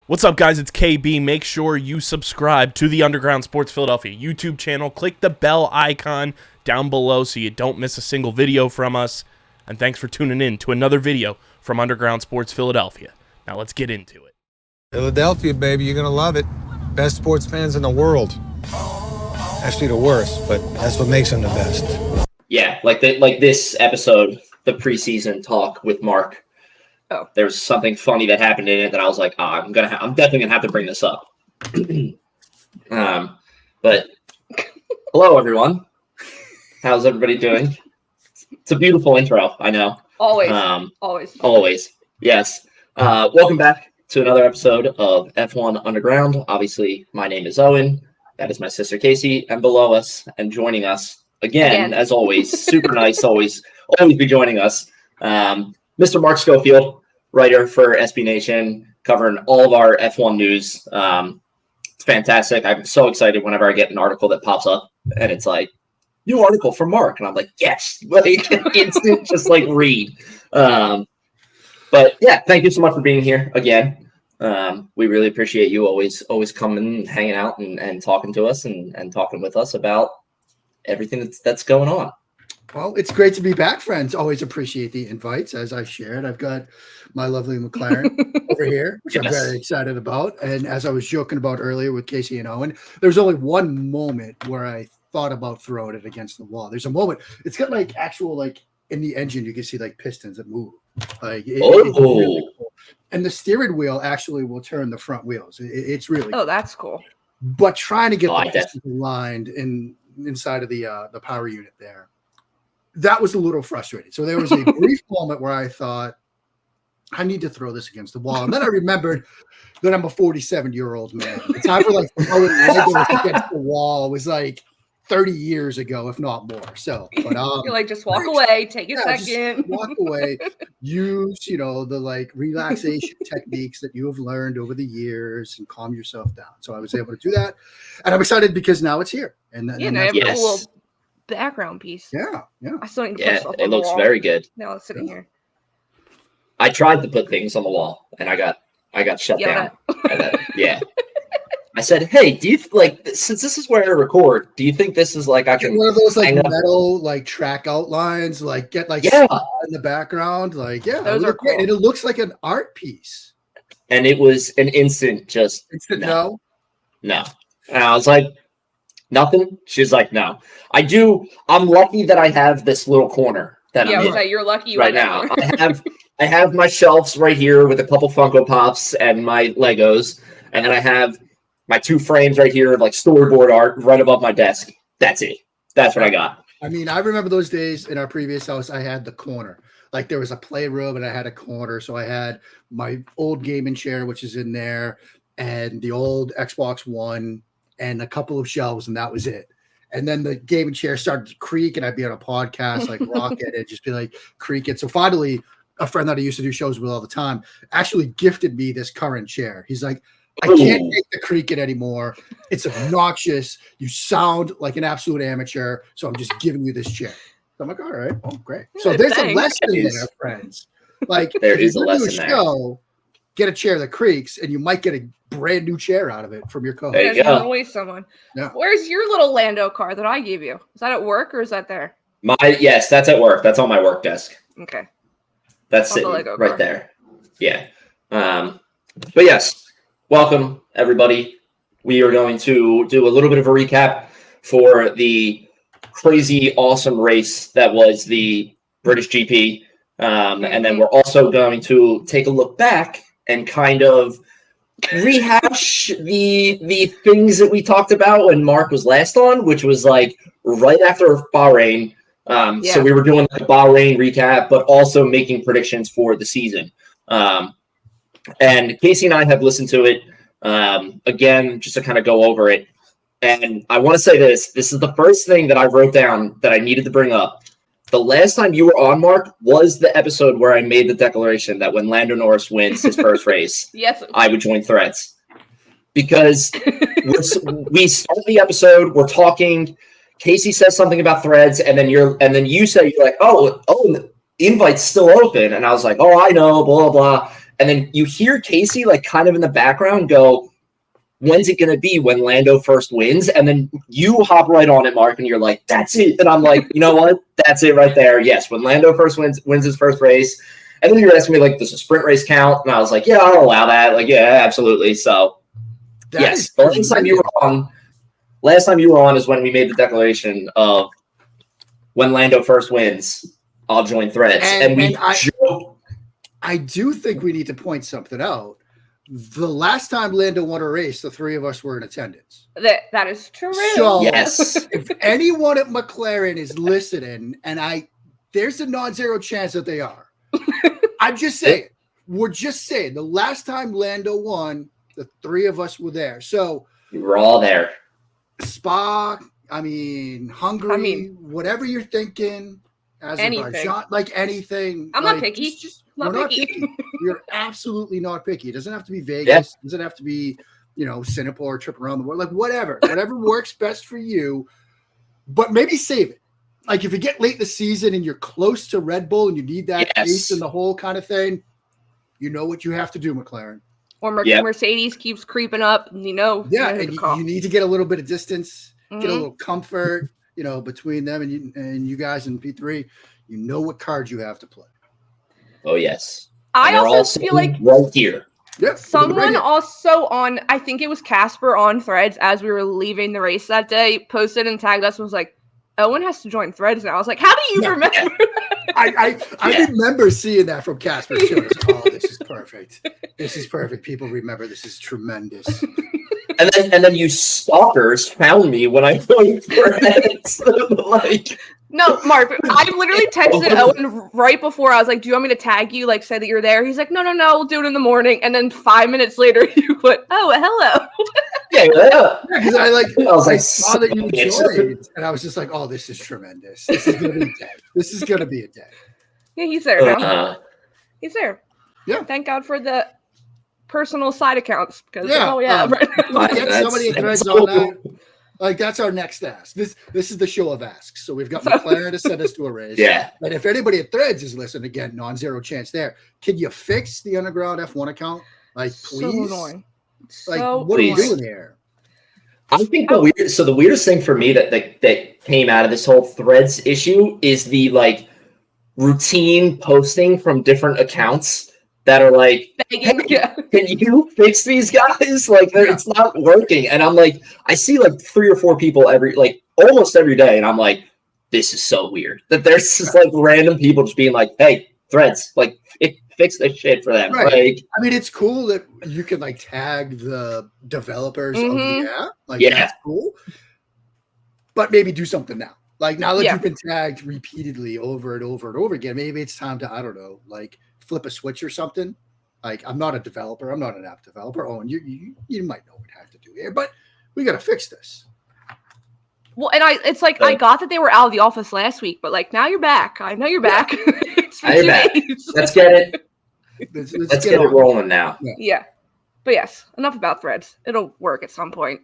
What's up, guys? It's KB. Make sure you subscribe to the Underground Sports Philadelphia YouTube channel. Click the bell icon down below so you don't miss a single video from us. And thanks for tuning in to another video from Underground Sports Philadelphia. Now let's get into it. Philadelphia, baby, you're gonna love it. Best sports fans in the world. Actually, the worst, but that's what makes them the best. Yeah, like this episode, the preseason talk with Mark. Oh. There's something funny that happened in it that I was like, I'm definitely gonna have to bring this up. But hello, everyone. How's everybody doing? It's a beautiful intro, I know. Always. Always. Yes. Welcome back to another episode of F1 Underground. Obviously, my name is Owen. That is my sister Casey, and below us and joining us again. As always, super nice. Always be joining us. Mr. Mark Schofield, writer for SB Nation, covering all of our F1 news. It's fantastic. I'm so excited whenever I get an article that pops up and it's like, new article from Mark. And I'm like, yes, like instant, just like read. But yeah, thank you so much for being here again. We really appreciate you always coming and hanging out and talking to us and talking with us about everything that's going on. Well, it's great to be back, friends. Always appreciate the invites. As I shared, I've got my lovely McLaren over here, which I'm very excited about. And as I was joking about earlier with Casey and Owen, there's only one moment where I thought about throwing it against the wall. There's a moment. It's got like actual, like in the engine, you can see like pistons that move. Like it's really cool. And the steering wheel actually will turn the front wheels. It's really cool. That's cool. But trying to get the pistons aligned inside of the power unit there, that was a little frustrating. So there was a brief moment where I thought, I need to throw this against the wall. And then I remembered that I'm a 47-year-old man. The time for like throwing Legos against the wall was like 30 years ago, if not more. So, but you're like, just walk away, take a second. Just walk away. Use, the like relaxation techniques that you have learned over the years and calm yourself down. So I was able to do that. And I'm excited because now it's here. And I have a cool little background piece. Yeah. I still need to put stuff on it looks wall. very good. Now it's sitting here. I tried to put things on the wall and I got shut down. Yeah. I said, hey, do you since this is where I record, do you think this is like I can one of those like metal like track outlines, like get like in the background, like those are cool. And it looks like an art piece. And it was an instant no. And I was like, nothing. She's like, no. I'm lucky that I have this little corner that I'm in. You're lucky right now. I have my shelves right here with a couple Funko Pops and my Legos, and then I have my two frames right here of like storyboard art right above my desk. That's it. That's what I got. I mean, I remember those days in our previous house, I had the corner. Like there was a playroom and I had a corner. So I had my old gaming chair, which is in there, and the old Xbox One and a couple of shelves, and that was it. And then the gaming chair started to creak and I'd be on a podcast like Rocket and just be like creaking. So finally, a friend that I used to do shows with all the time actually gifted me this current chair. He's like, I can't take the creaking anymore. It's obnoxious. You sound like an absolute amateur. So I'm just giving you this chair. So I'm like, all right, oh great. So there's a lesson in there, friends. Like there if is you a lesson there. Show, get a chair that creaks, and you might get a brand new chair out of it from your co-host. There you go. Always someone. Yeah. Where's your little Lando car that I gave you? Is that at work or is that there? Yes, that's at work. That's on my work desk. Okay. That's sitting right there. Yeah. But yes. Welcome, everybody. We are going to do a little bit of a recap for the crazy, awesome race that was the British GP. And then we're also going to take a look back and kind of rehash the things that we talked about when Mark was last on, which was like right after Bahrain. So we were doing the Bahrain recap, but also making predictions for the season. And Casey and I have listened to it again, just to kind of go over it. And I want to say this is the first thing that I wrote down that I needed to bring up. The last time you were on, Mark, was the episode where I made the declaration that when Lando Norris wins his first race, I would join Threads. Because we start the episode, we're talking, Casey says something about Threads, and then you say, you're like, oh, the invite's still open. And I was like, oh, I know, blah, blah, blah. And then you hear Casey like kind of in the background go, when's it going to be when Lando first wins? And then you hop right on it, Mark, and you're like, that's it. And I'm like, you know what? That's it right there. Yes, when Lando first wins his first race. And then you're asking me, like, does a sprint race count? And I was like, yeah, I'll allow that. Like, yeah, absolutely. So, yes. The last time you were on is when we made the declaration of when Lando first wins, I'll join Threads. I do think we need to point something out. The last time Lando won a race, the three of us were in attendance. That is true. So yes. If anyone at McLaren is listening, and there's a non-zero chance that they are. I'm just saying. We're just saying. The last time Lando won, the three of us were there. So we were all there. Spa, Hungary, whatever you're thinking, Azerbaijan, like anything. I'm not picky. We're not picky. You're absolutely not picky. It doesn't have to be Vegas. It doesn't have to be, Singapore, or trip around the world. Like whatever works best for you. But maybe save it. Like if you get late in the season and you're close to Red Bull and you need that pace and the whole kind of thing, you know what you have to do, McLaren. Or Mercedes keeps creeping up, and you need to get a little bit of distance, get a little comfort, between them and you guys in P3. You know what cards you have to play. Oh yes, I also feel like right here. Yep. Someone also on, I think it was Casper on Threads as we were leaving the race that day, posted and tagged us and was like, Owen has to join Threads now. I was like, how do you remember? I remember seeing that from Casper too. Oh, this is perfect. This is perfect. People remember this is tremendous. And then you stalkers found me when I joined Threads. Like, no, Mark, I literally texted Owen right before. I was like, do you want me to tag you? Like, say that you're there. He's like, no, we'll do it in the morning. And then 5 minutes later, you went, oh, hello. Yeah. Because I saw that you joined, and I was just like, oh, this is tremendous. This is going to be a day. This is going to be a day. Yeah, he's there now. He's there. Yeah. Thank God for the personal side accounts. Because, get somebody Threads on that. Like, that's our next ask. This is the show of asks. So we've got McLaren to send us to a race. Yeah. And if anybody at Threads is listening, again, non-zero chance there. Can you fix the Underground F1 account? Like, please? So annoying. Like, what are you doing here? I think the weirdest thing for me that came out of this whole Threads issue is the like routine posting from different accounts that are like, hey, can you fix these guys? Like, it's not working. And I'm like, I see like 3 or 4 people almost every day, and I'm like, this is so weird that there's just like random people just being like, hey, Threads, like fix this shit for them. Right. Like, I mean, it's cool that you can like tag the developers of the app. Like, that's cool. But maybe do something now. Like, now that you've been tagged repeatedly over and over and over again, maybe it's time to, I don't know, like flip a switch or something. Like, I'm not a developer. I'm not an app developer. Oh, and you might know what I have to do here, but we got to fix this. Well, and I got that they were out of the office last week, but like, now you're back. I know you're back. It's now you're back. Let's get it. Let's get it rolling now. Yeah. But yes, enough about Threads. It'll work at some point.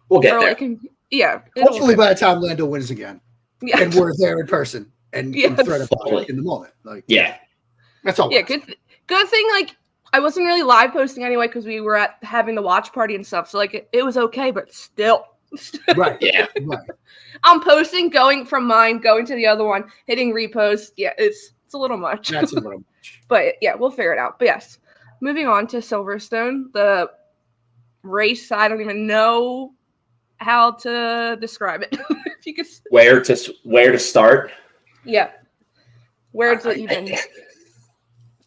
We'll get there. Hopefully by the time Lando wins again. Yeah. And we're there in person and can thread about it in the moment. Like, that's all. Yeah, good thing, like, I wasn't really live posting anyway because we were having the watch party and stuff. So like it was okay, but still. Right. Yeah. Right. I'm posting, going from mine, going to the other one, hitting repost. Yeah, it's a little much. That's a little much. But yeah, we'll figure it out. But yes, moving on to Silverstone, the race. I don't even know how to describe it. If you could. Where to start? Yeah. Where to even.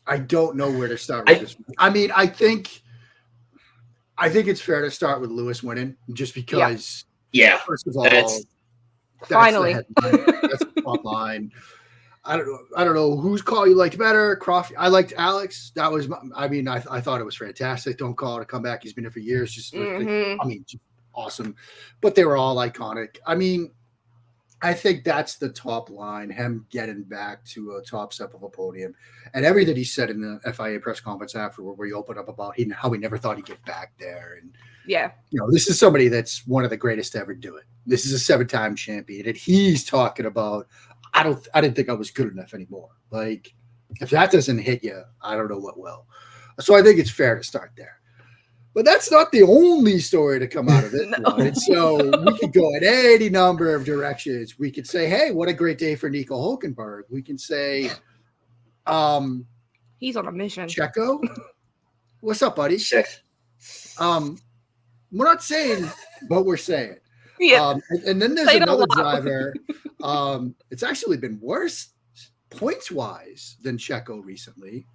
I don't know where to start with this. I mean, I think it's fair to start with Lewis winning just because. Yeah. First of all, finally, that's the top line. I don't know whose call you liked better. Croft. I liked Alex. That was. I thought it was fantastic. Don't call it a comeback. He's been here for years. Just just awesome. But they were all iconic. I mean, I think that's the top line. Him getting back to a top step of a podium, and everything he said in the FIA press conference afterward, where he opened up about how he never thought he'd get back there, and this is somebody that's one of the greatest to ever do it. This is a 7-time champion, and he's talking about. I didn't think I was good enough anymore. Like, If that doesn't hit you, I don't know what will. So I think it's fair to start there. But that's not the only story to come out of it. No. And so we could go in any number of directions. We could say, hey, what a great day for Nico Hülkenberg. We can say, he's on a mission. Checo, what's up, buddy? Check. We're not saying, but we're saying. Yeah. And then there's Say it another out loud. driver. It's actually been worse points-wise than Checo recently.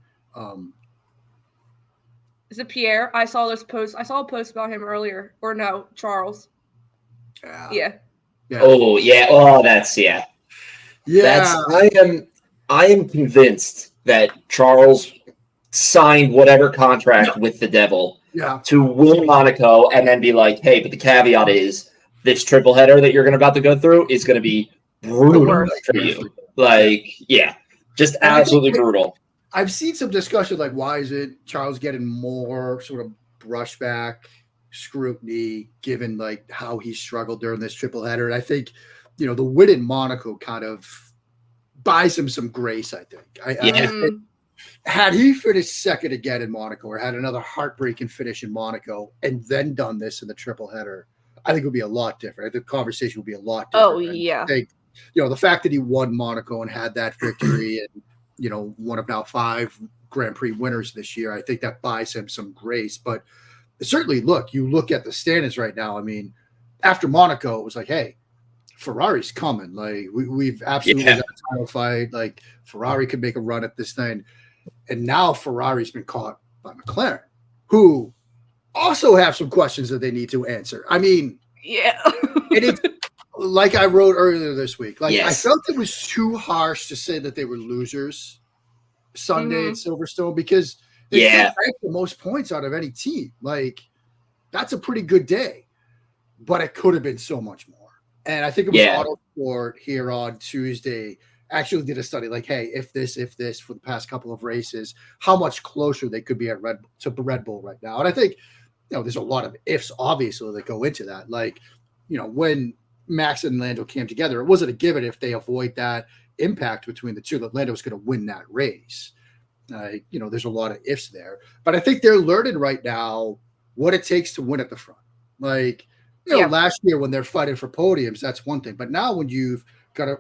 Is it Pierre? I saw this post. I saw a post about him earlier. Or no, Charles. Yeah. Oh yeah. Oh, that's yeah. Yeah. I am convinced that Charles signed whatever contract with the devil to win Monaco and then be like, hey, but the caveat is this triple header that you're about to go through is going to be brutal for you. Like, yeah, just absolutely brutal. I've seen some discussion like, why is it Charles getting more sort of brushback scrutiny given like how he struggled during this triple header? And I think, you know, the win in Monaco kind of buys him some grace, I think. I think had he finished second again in Monaco or had another heartbreaking finish in Monaco and then done this in the triple header, I think it would be a lot different. I think the conversation would be a lot different. Oh, yeah. I think, you know, the fact that he won Monaco and had that victory and, you know, one of now 5 Grand Prix winners this year, I think that buys him some grace. But certainly, look, you look at the standings right now. I mean, after Monaco, it was like, hey, Ferrari's coming. Like, we've absolutely got a title fight. Like, Ferrari could make a run at this thing. And now Ferrari's been caught by McLaren, who also have some questions that they need to answer. I mean, yeah. And it's like I wrote earlier this week. Like, I felt it was too harsh to say that they were losers Sunday at Silverstone because they ranked the most points out of any team. Like, that's a pretty good day, but it could have been so much more. And I think it was Autosport here on Tuesday actually did a study like, hey, if this for the past couple of races, how much closer they could be at Red Bull right now. And I think, you know, there's a lot of ifs obviously that go into that. Like, you know, when Max and Lando came together, it wasn't a given if they avoid that impact between the two that Lando was going to win that race. You know, there's a lot of ifs there, but I think they're learning right now what it takes to win at the front. Like, you know, last year when they're fighting for podiums, that's one thing. But now when you've got to,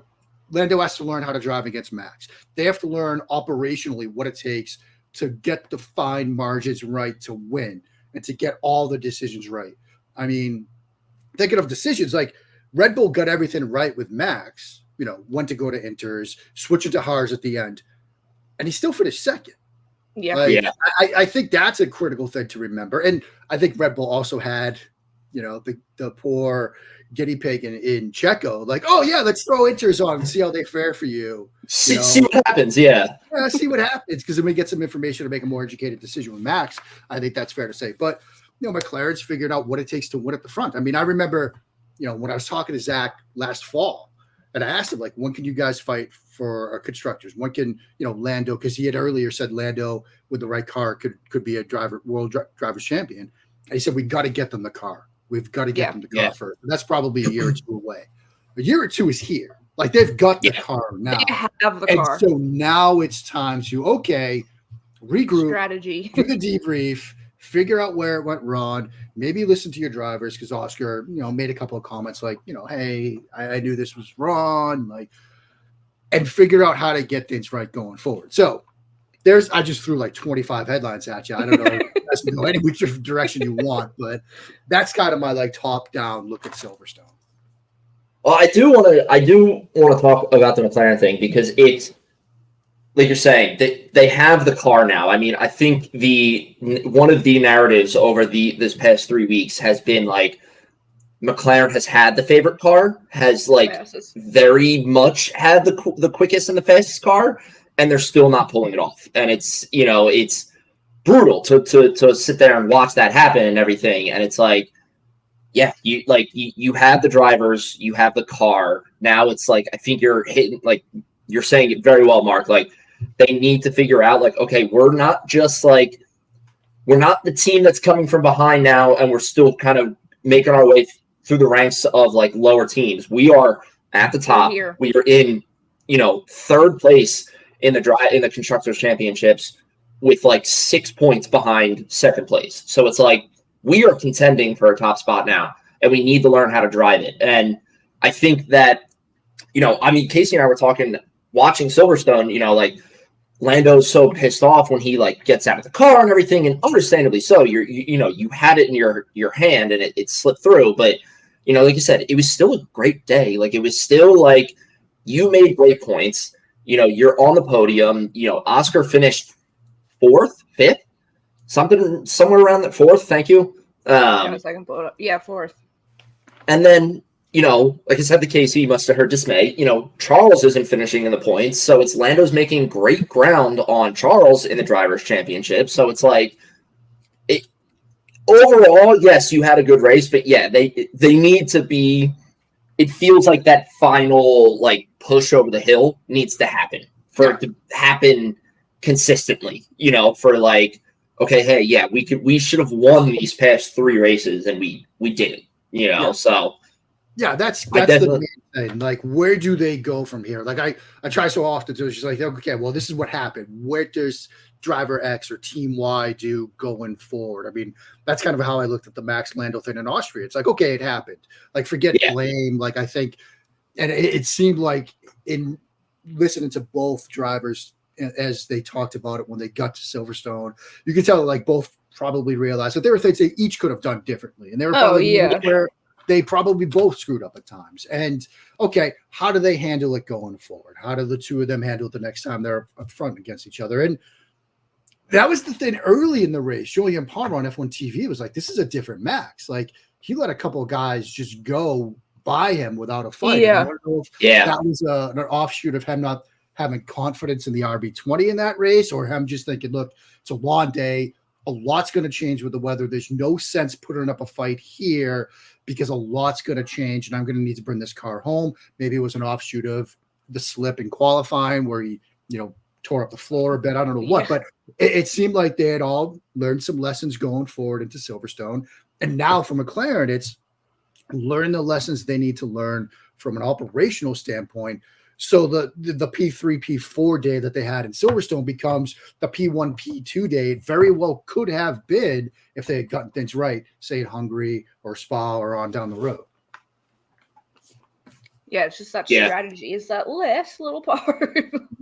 Lando has to learn how to drive against Max. They have to learn operationally what it takes to get the fine margins right to win and to get all the decisions right. I mean, thinking of decisions, like Red Bull got everything right with Max, you know, when to go to inters, switching to hards at the end, and he still finished second. Yeah. Like, I think that's a critical thing to remember. And I think Red Bull also had, you know, the poor guinea pig in Checo, like, oh yeah, let's throw inters on and see how they fare for you. See what happens, see what happens, because then we get some information to make a more educated decision with Max. I think that's fair to say. But, you know, McLaren's figured out what it takes to win at the front. I mean, I remember, you know, when I was talking to Zach last fall, and I asked him, like, when can you guys fight for constructors? When can, you know, Lando, because he had earlier said Lando with the right car could be a world driver's champion. And he said, we got to get them the car. We've got to get them the car first. And that's probably a year or two away. A year or two is here. Like, they've got the car now. They have the car. So now it's time to, regroup, strategy, do the debrief, figure out where it went wrong, maybe listen to your drivers, because Oscar, you know, made a couple of comments like, you know, hey, I knew this was wrong, like, and figure out how to get things right going forward. So I just threw like 25 headlines at you. I don't know if that's going to go any which direction you want, but that's kind of my like top down look at Silverstone. Well, I do want to talk about the McLaren thing, because it's like you're saying, they have the car now. I mean, I think one of the narratives over this past 3 weeks has been like McLaren has had the favorite car, has like very much had the quickest and the fastest car, and they're still not pulling it off. And it's, you know, it's brutal to sit there and watch that happen and everything. And it's like, yeah, you have the drivers, you have the car. Now it's like, I think you're hitting, like you're saying it very well, Mark. Like, they need to figure out, like, okay, we're not the team that's coming from behind now, and we're still kind of making our way through the ranks of like lower teams. We are at the top. We are in, you know, third place in the Constructors Championships with like 6 points behind second place. So it's like we are contending for a top spot now, and we need to learn how to drive it. And I think that, Casey and I were talking, watching Silverstone, like Lando's so pissed off when he like gets out of the car and everything, and understandably so. You had it in your hand and it slipped through, but like you said, it was still a great day. Like it was still like you made great points. You're on the podium. Oscar finished 4th, 5th, somewhere around that 4th. Thank you. Second pull it up. Yeah, 4th. And then, like I said, the Casey must have heard dismay. Charles isn't finishing in the points, so it's Lando's making great ground on Charles in the Drivers' Championship. So it's like, overall, yes, you had a good race, but yeah, they need to be. It feels like that final like push over the hill needs to happen for it to happen consistently. For like, okay, hey, yeah, we should have won these past 3 races and we didn't. So. Yeah, that's the main thing. Like, where do they go from here? Like, I try so often to just like, okay, well, this is what happened. Where does driver X or team Y do going forward? I mean, that's kind of how I looked at the Max Lando thing in Austria. It's like, okay, it happened. Like, forget blame. Like, I think, and it seemed like in listening to both drivers as they talked about it when they got to Silverstone, you could tell like both probably realized that there were things they each could have done differently, and they were probably where they probably both screwed up at times. And okay, how do they handle it going forward? How do the two of them handle it the next time they're up front against each other? And that was the thing early in the race. Julian Palmer on F1 TV was like, this is a different Max. Like, he let a couple of guys just go by him without a fight. Yeah. I don't know if that was an offshoot of him not having confidence in the RB20 in that race, or him just thinking, look, it's a long day. A lot's going to change with the weather. There's no sense putting up a fight here because a lot's going to change, and I'm going to need to bring this car home. Maybe it was an offshoot of the slip in qualifying where he, tore up the floor a bit. I don't know what, but it seemed like they had all learned some lessons going forward into Silverstone. And now for McLaren, it's learn the lessons they need to learn from an operational standpoint. So the P3, P4 day that they had in Silverstone becomes the P1, P2 day. It very well could have been if they had gotten things right, say in Hungary or Spa or on down the road. Yeah, it's just that strategy is that last little part.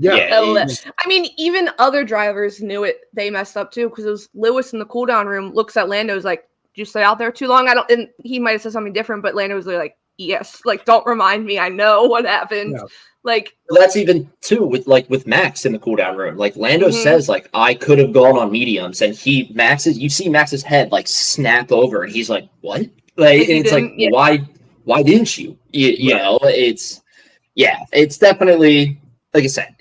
I mean, even other drivers knew it. They messed up too, because it was Lewis in the cool down room looks at Lando's like, did you stay out there too long? And he might have said something different, but Lando was like, yes, like, don't remind me. I know what happened. Yeah. Like, that's even too with Max in the cool down room. Like, Lando says, like, I could have gone on mediums, and you see Max's head like snap over, and he's like, what? Like, and it's like, why didn't you? You know, it's definitely, like I said,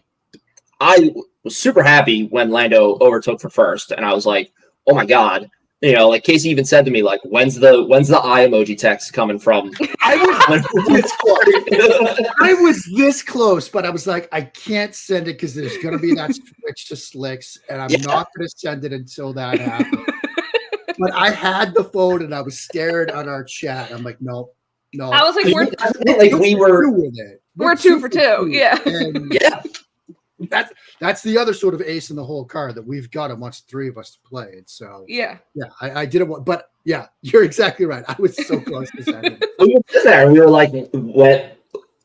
I was super happy when Lando overtook for first, and I was like, oh my God. Like Casey even said to me, like, when's the eye emoji text coming from? I was this close, but I was like, I can't send it because there's going to be that switch to slicks, and I'm not going to send it until that happens. But I had the phone, and I was staring at our chat. I'm like, no. I was like, we're 2 for 2. Yeah. That's the other sort of ace in the whole card that we've got amongst 3 of us to play. And so I didn't want, but yeah, you're exactly right. I was so close to sending it. We were there, and we were like, what?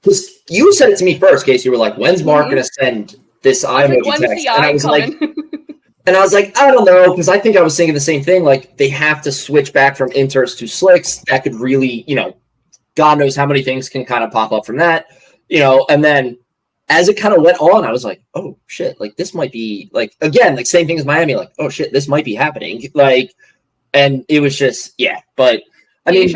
Because you said it to me first, Casey. You were like, when's Mark going to send this eye emoji text? And I was like, I don't know, because I think I was thinking the same thing. Like, they have to switch back from inters to slicks. That could really, God knows how many things can kind of pop up from that, and then as it kind of went on, I was like, oh shit, like this might be like, again, like same thing as Miami, like, oh shit, this might be happening. Like, and it was just, but I mean,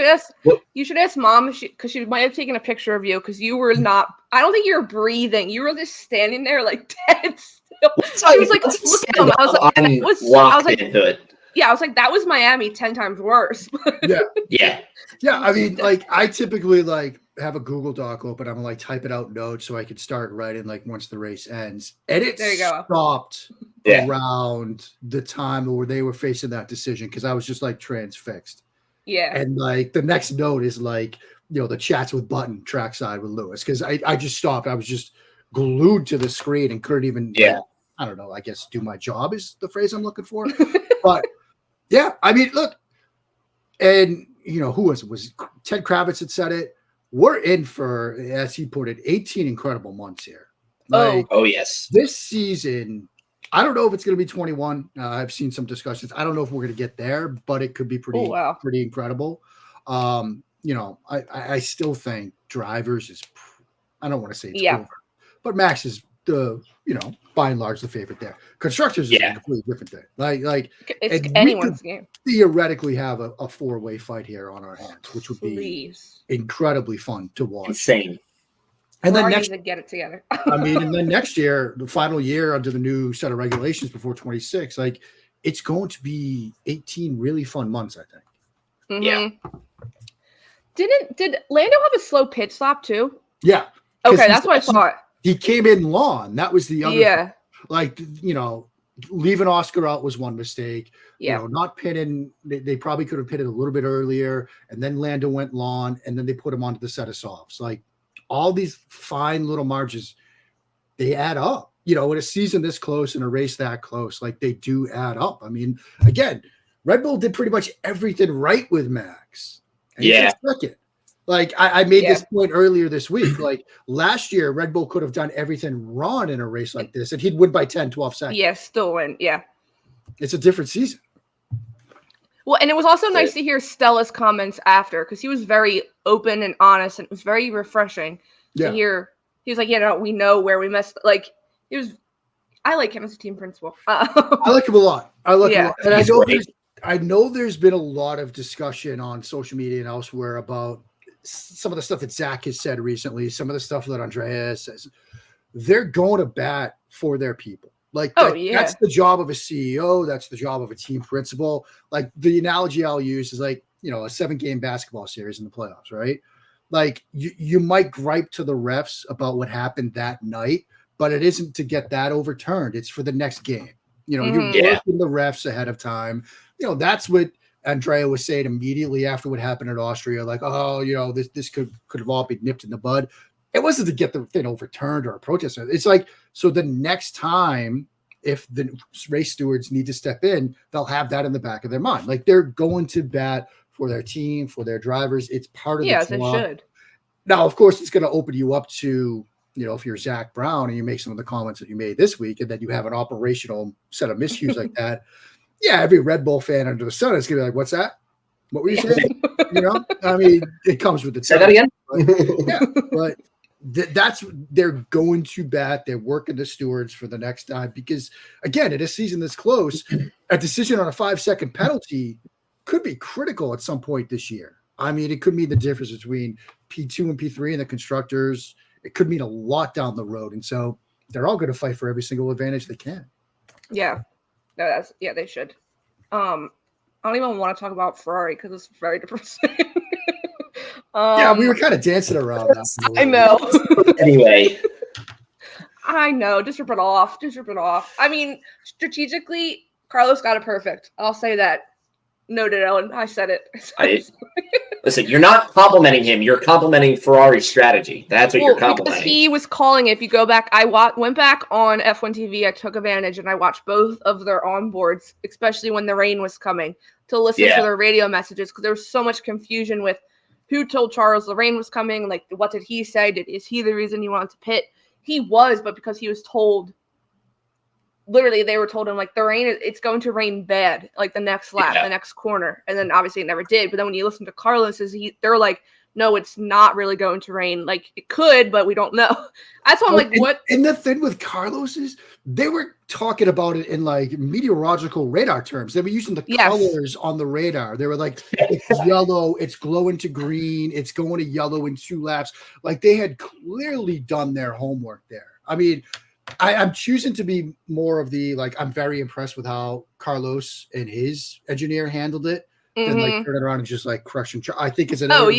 you should ask mom because she might have taken a picture of you because you were not, I don't think you were breathing. You were just standing there like dead still. She was like, look at him. I was like, into it. Yeah, I was like, that was Miami 10 times worse. Yeah. I mean, like, I typically like have a Google Doc open. I'm like type it out notes so I could start writing like once the race ends. And it stopped around the time where they were facing that decision because I was just like transfixed. Yeah. And like the next note is like, the chats with Button trackside with Lewis because I just stopped. I was just glued to the screen and couldn't even, Yeah. I don't know, I guess do my job is the phrase I'm looking for. But yeah, I mean, look, and who was it? Was Ted Kravitz that said it? We're in for, as he put it, 18 incredible months here. Oh yes. This season, I don't know if it's going to be 21. I've seen some discussions. I don't know if we're going to get there, but it could be pretty incredible. I still think drivers is, I don't want to say it's over, but Max is the, by and large the favorite there. Constructors is a completely different thing. Like it's anyone's game. Theoretically have a four-way fight here on our hands, which would be incredibly fun to watch. Insane. And then next, to get it together. and then next year, the final year under the new set of regulations before 26, like it's going to be 18 really fun months, I think. Mm-hmm. Yeah. Did Lando have a slow pit stop too? Yeah. Okay, that's what I thought. He came in lawn. That was the other. Yeah. Like, leaving Oscar out was one mistake. Yeah. Not pitting. They probably could have pitted a little bit earlier, and then Lando went lawn, and then they put him onto the set of softs. Like, all these fine little margins, they add up. In a season this close and a race that close, like they do add up. I mean, again, Red Bull did pretty much everything right with Max. And second. Like I made this point earlier this week. Like last year, Red Bull could have done everything wrong in a race like this, and he'd win by 10, 12 seconds. Yeah, still win. Yeah. It's a different season. Well, and it was also nice to hear Stella's comments after, because he was very open and honest, and it was very refreshing to hear. He was like, we know where we messed. Like, I like him as a team principal. I like him a lot. And I know there's been a lot of discussion on social media and elsewhere about some of the stuff that Zach has said recently, some of the stuff that Andrea says. They're going to bat for their people. Like, that's the job of a CEO. That's the job of a team principal. Like, the analogy I'll use is like, a 7-game basketball series in the playoffs, right? Like, you might gripe to the refs about what happened that night, but it isn't to get that overturned. It's for the next game. You're working the refs ahead of time. That's what Andrea was saying immediately after what happened at Austria. Like, this could have all been nipped in the bud. It wasn't to get the thing overturned or a protest. It's like, so the next time, if the race stewards need to step in, they'll have that in the back of their mind. Like, they're going to bat for their team, for their drivers. It's part of the job. They should. Now, of course, it's going to open you up to, if you're Zach Brown and you make some of the comments that you made this week, and then you have an operational set of miscues like that. Yeah, every Red Bull fan under the sun is going to be like, what's that? What were you saying? I mean, it comes with the Say that again? But that's, they're going to bat. They're working the stewards for the next time because, again, in a season this close, a decision on a 5-second penalty could be critical at some point this year. I mean, it could mean the difference between P2 and P3 and the constructors. It could mean a lot down the road. And so they're all going to fight for every single advantage they can. Yeah. No, they should. I don't even want to talk about Ferrari because it's very depressing. We were kind of dancing around that. I know. Anyway. I know. Just rip it off. I mean, strategically, Carlos got it perfect. I'll say that. Noted, Ellen. I said it. Listen, you're not complimenting him. You're complimenting Ferrari's strategy. That's what you're complimenting. Because he was calling it. If you go back, I went back on F1 TV. I took advantage and I watched both of their onboards, especially when the rain was coming, to listen to their radio messages because there was so much confusion with who told Charles the rain was coming. Like, what did he say? Is he the reason he wanted to pit? He was, but because he was told. Literally, they were told him, like, it's going to rain bad, like, the next lap, the next corner. And then, obviously, it never did. But then when you listen to Carlos, they're like, no, it's not really going to rain. Like, it could, but we don't know. That's why I'm like, what? And the thing with Carlos is they were talking about it in, like, meteorological radar terms. They were using the colors on the radar. They were like, it's yellow, it's glowing to green, it's going to yellow in 2 laps. Like, they had clearly done their homework there. I mean, I'm choosing to be more of the, like, I'm very impressed with how Carlos and his engineer handled it than, like, turn it around and just, like, crush and I think it's another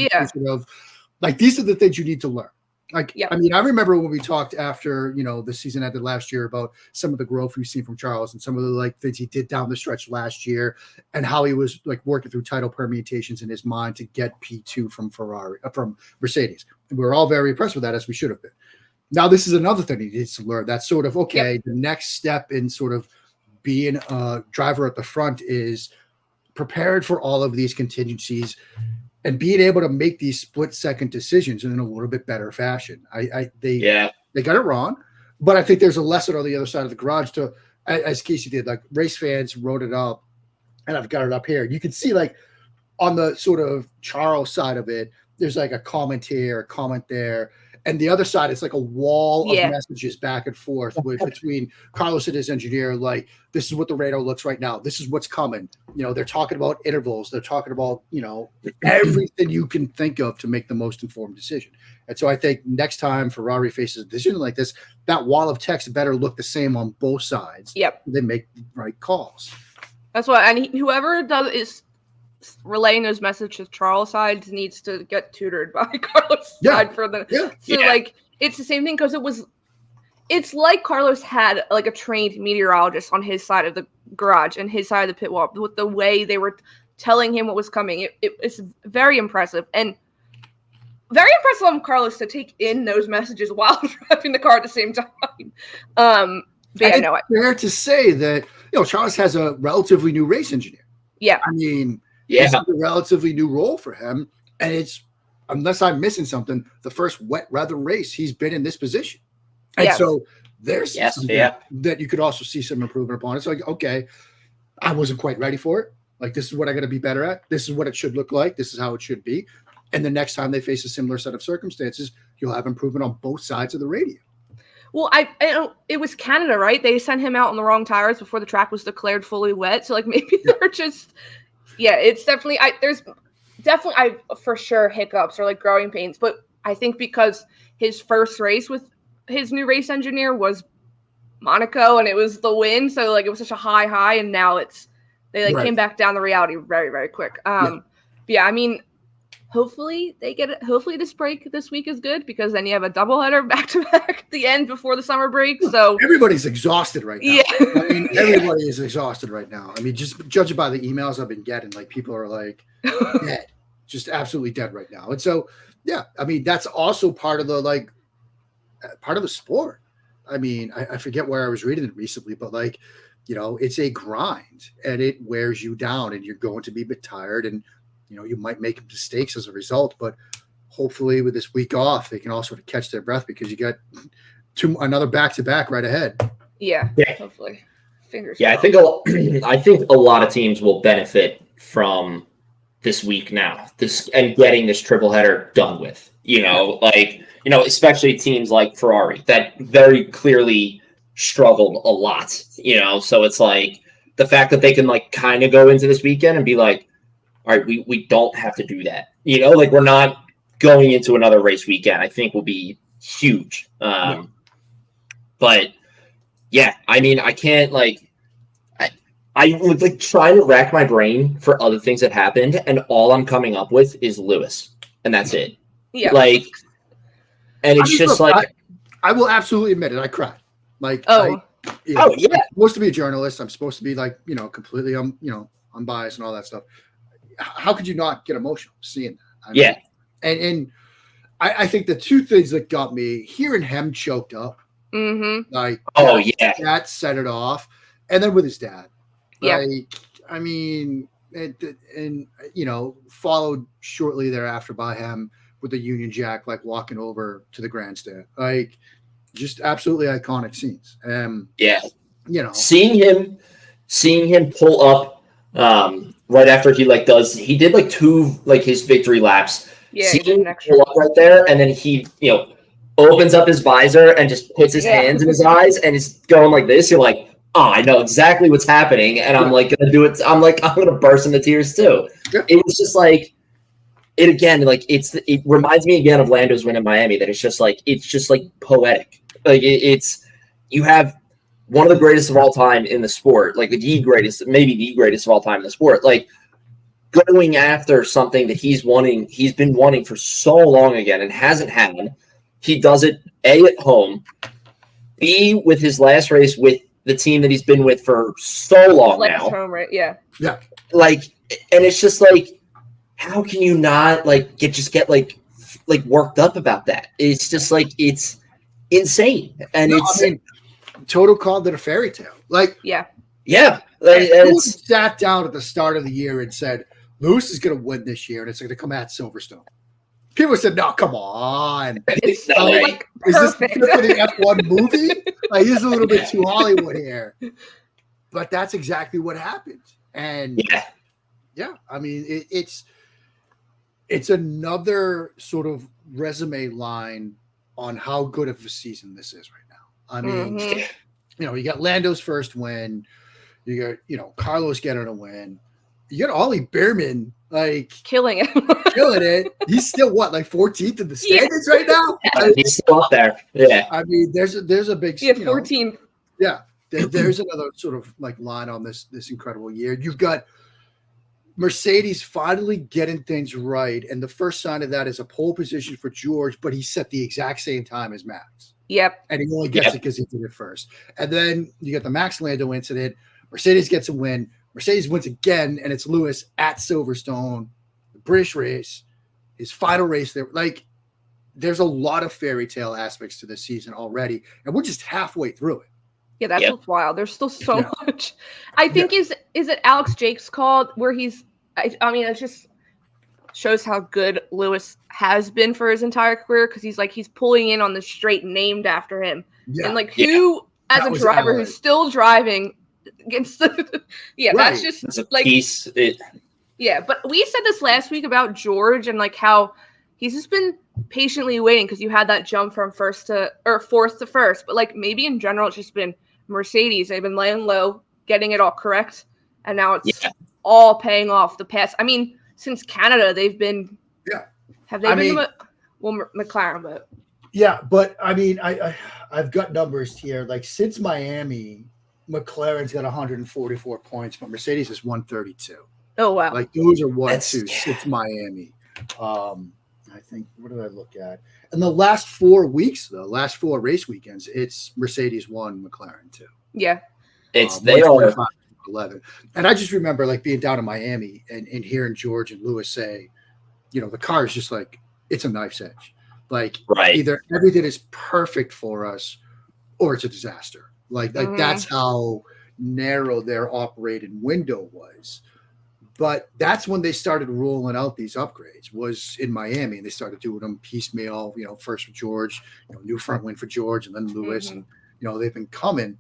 of, like, these are the things you need to learn. Like, I mean, I remember when we talked after, the season ended last year about some of the growth we've seen from Charles and some of the, like, things he did down the stretch last year and how he was, like, working through title permutations in his mind to get P2 from Mercedes. And we were all very impressed with that, as we should have been. Now, this is another thing he needs to learn. That's sort of, okay, the next step in sort of being a driver at the front is prepared for all of these contingencies and being able to make these split-second decisions in a little bit better fashion. They got it wrong, but I think there's a lesson on the other side of the garage to, as Casey did, like race fans wrote it up, and I've got it up here. You can see like on the sort of Charles side of it, there's like a comment here, a comment there. And the other side, it's like a wall of messages back and forth between Carlos and his engineer. Like, this is what the radar looks right now. This is what's coming. You know, they're talking about intervals. They're talking about, you know, everything you can think of to make the most informed decision. And so I think next time Ferrari faces a decision like this, that wall of text better look the same on both sides. Yep. They make the right calls. That's what, and whoever is relaying those messages to Charles' side needs to get tutored by Carlos' side for the like it's the same thing, because it's like Carlos had like a trained meteorologist on his side of the garage and his side of the pit wall with the way they were telling him what was coming. It's very impressive, and very impressive on Carlos to take in those messages while driving the car at the same time. But it's fair to say that, you know, Charles has a relatively new race engineer. Yeah, I mean, it's a relatively new role for him, and it's, unless I'm missing something, the first wet weather race he's been in this position. And so there's something that you could also see some improvement upon. It's like, okay, I wasn't quite ready for it. Like, this is what I got to be better at. This is what it should look like. This is how it should be. And the next time they face a similar set of circumstances, you'll have improvement on both sides of the radio. Well, I know it was Canada, right? They sent him out on the wrong tires before the track was declared fully wet. So like maybe they're just, it's definitely, there's definitely for sure hiccups or like growing pains. But I think because his first race with his new race engineer was Monaco and it was the win. So like it was such a high, and now they came back down the reality very, very quick. But I mean, hopefully they get it. Hopefully this break this week is good, because then you have a doubleheader back to back at the end before the summer break. So everybody's exhausted right now. I mean, everybody is exhausted right now. I mean, just judging by the emails I've been getting, like people are like dead, just absolutely dead right now. And so, I mean, that's also part of the part of the sport. I mean, I forget where I was reading it recently, but like, you know, it's a grind and it wears you down, and you're going to be a bit tired, and you know, you might make mistakes as a result, but hopefully with this week off, they can all sort of catch their breath, because you got another back-to-back right ahead. Yeah. Hopefully. Fingers crossed. I think a lot of teams will benefit from this week now, and getting this triple header done with. You know, especially teams like Ferrari that very clearly struggled a lot. You know, so it's like the fact that they can like kind of go into this weekend and be like, all right, we don't have to do that. You know, like we're not going into another race weekend, I think will be huge. But I mean, I can't I was like trying to rack my brain for other things that happened, and all I'm coming up with is Lewis, and that's it. Yeah. Like, and it's just like, I will absolutely admit it. I cried. Like, I'm supposed to be a journalist. I'm supposed to be like, you know, completely, unbiased and all that stuff. How could you not get emotional seeing that? And I think the two things that got me, hearing him choked up, that set it off, and then with his dad, I mean, and you know, followed shortly thereafter by him with the Union Jack, like walking over to the grandstand, like just absolutely iconic scenes. You know, seeing him pull up. Right after he did like two like his victory laps. Seeing him pull up right there, and then he opens up his visor and just puts his hands in his eyes and is going like this. You're like, oh, I know exactly what's happening, and I'm like gonna do it. I'm gonna burst into tears too. It was just like it again. Like it reminds me again of Lando's win in Miami. That it's just like poetic. Like you have one of the greatest of all time in the sport, like the greatest, maybe the greatest of all time in the sport, like going after something that he's been wanting for so long again and hasn't had. He does it A, at home, B, with his last race with the team that he's been with for so long now. Home, right? Yeah. Like, and it's just like, how can you not get worked up about that? It's just like, insane. And I mean, total called it a fairy tale. Like, yeah. Like, who sat down at the start of the year and said, Lewis is going to win this year, and it's going to come at Silverstone? People said, no, come on. It's like, is this for the F1 movie? Like, this is a little bit too Hollywood here. But that's exactly what happened. And yeah, I mean, it's another sort of resume line on how good of a season this is right now. I mean, you know, you got Lando's first win. You got, you know, Carlos getting a win. You got Ollie Behrman, like, killing it. He's still what, like 14th in the standings right now? Yeah, he's still up there. Yeah. I mean, there's a big, 14th. Yeah. There's another sort of like line on this incredible year. You've got Mercedes finally getting things right. And the first sign of that is a pole position for George, but he set the exact same time as Max. Yep. And he only gets it because he did it first. And then you get the Max Lando incident. Mercedes gets a win. Mercedes wins again, and it's Lewis at Silverstone, the British race, his final race there. Like, there's a lot of fairy tale aspects to this season already, and we're just halfway through it. Yeah, that's what's wild. There's still so much. I think is it Alex Jake's called where he's I mean, it just shows how good Lewis has been for his entire career, because he's pulling in on the straight named after him. Yeah. And like who as a driver who's still driving against the that's just like piece. Yeah, but we said this last week about George and like how he's just been patiently waiting, because you had that jump from fourth to first, but like maybe in general it's just been Mercedes. They've been laying low, getting it all correct, and now it's all paying off the past. I mean, since Canada, they've been have they been McLaren, but but I mean, I've got numbers here. Like, since Miami, McLaren's got 144 points, but Mercedes is 132. Oh wow! Like, those are 1-2 since Miami. I think, what did I look at? In the last 4 weeks, though, last 4 race weekends, it's Mercedes 1, McLaren 2. Yeah, it's they are 11. And I just remember like being down in Miami and hearing George and Lewis say, you know, the car is just like, it's a knife's edge. Like, either everything is perfect for us or it's a disaster. Like that's how narrow their operated window was. But that's when they started rolling out these upgrades, was in Miami, and they started doing them piecemeal, you know, first for George, you know, new front wing for George, and then Lewis, and, you know, they've been coming.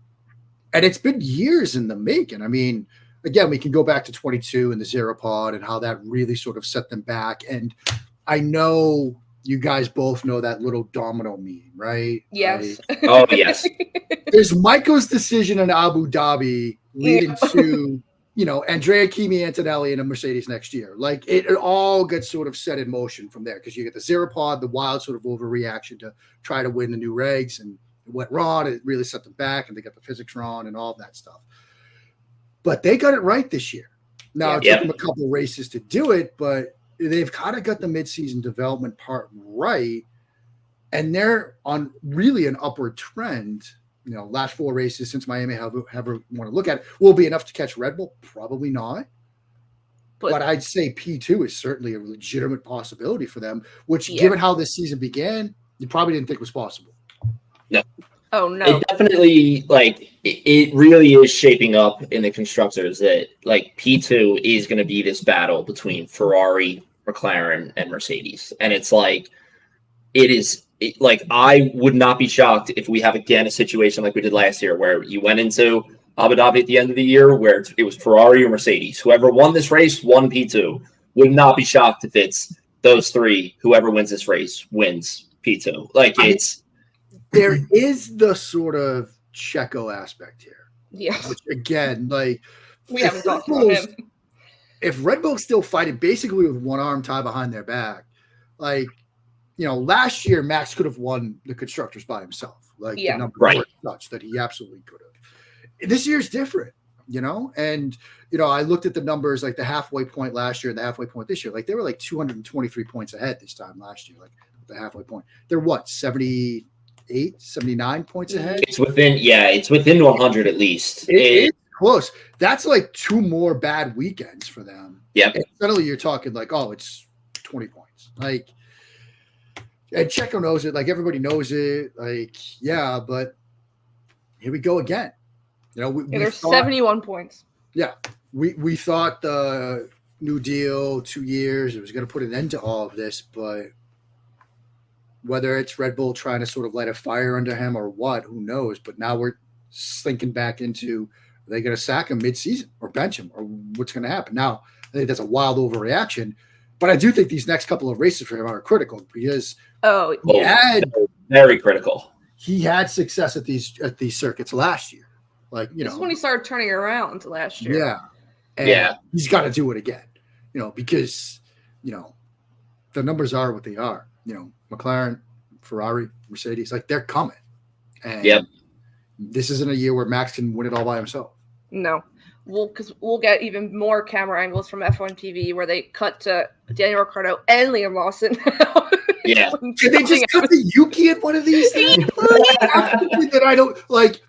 And it's been years in the making. I mean, again, we can go back to 22 and the Zero Pod and how that really sort of set them back. And I know you guys both know that little domino meme, right? Yes. Right? Oh, yes. There's Michael's decision in Abu Dhabi leading to, you know, Andrea Kimi Antonelli in a Mercedes next year. Like, it all gets sort of set in motion from there, because you get the Zero Pod, the wild sort of overreaction to try to win the new regs, and it went wrong. It really set them back, and they got the physics wrong and all of that stuff. But they got it right this year. Now, it took them a couple of races to do it, but they've kind of got the midseason development part right, and they're on really an upward trend. You know, last 4 races since Miami, however want to look at it, will be enough to catch Red Bull? Probably not. But I'd say P2 is certainly a legitimate possibility for them, which, given how this season began, you probably didn't think was possible. No. Oh, no. It definitely, like, it really is shaping up in the constructors that, like, P2 is going to be this battle between Ferrari, McLaren, and Mercedes. And it's like, like, I would not be shocked if we have again a situation like we did last year, where you went into Abu Dhabi at the end of the year where it was Ferrari or Mercedes. Whoever won this race won P2. Would not be shocked if it's those 3. Whoever wins this race wins P2. Like, there is the sort of Checo aspect here. Yeah. Which, again, like, we haven't talked about him. If Red Bull's still fighting basically with one arm tied behind their back, like, you know, last year Max could have won the constructors by himself. Like, the number were such that he absolutely could have. This year's different, you know? And, you know, I looked at the numbers, like the halfway point last year and the halfway point this year. Like, they were like 223 points ahead this time last year, like the halfway point. They're what, 78, 79 points ahead? It's within 100 at least. It's close. That's like 2 more bad weekends for them. Yep. And suddenly you're talking like, oh, it's 20 points. Like, And Checo knows it. Like, everybody knows it. Like, yeah, but here we go again. You know, there's 71 points. Yeah. We thought the New Deal, 2 years, it was going to put an end to all of this, but whether it's Red Bull trying to sort of light a fire under him or what, who knows? But now we're slinking back into, are they going to sack him mid-season or bench him, or what's going to happen? Now, I think that's a wild overreaction, but I do think these next couple of races for him are critical because very critical. He had success at these circuits last year. Like, this is when he started turning around last year. Yeah. And he's got to do it again, you know, because, you know, the numbers are what they are. You know, McLaren, Ferrari, Mercedes, like, they're coming. And this isn't a year where Max can win it all by himself. No. Because we'll get even more camera angles from F1 TV where they cut to Daniel Ricciardo and Liam Lawson. Yeah. Did they just cut the Yuki at one of these things? That I don't like.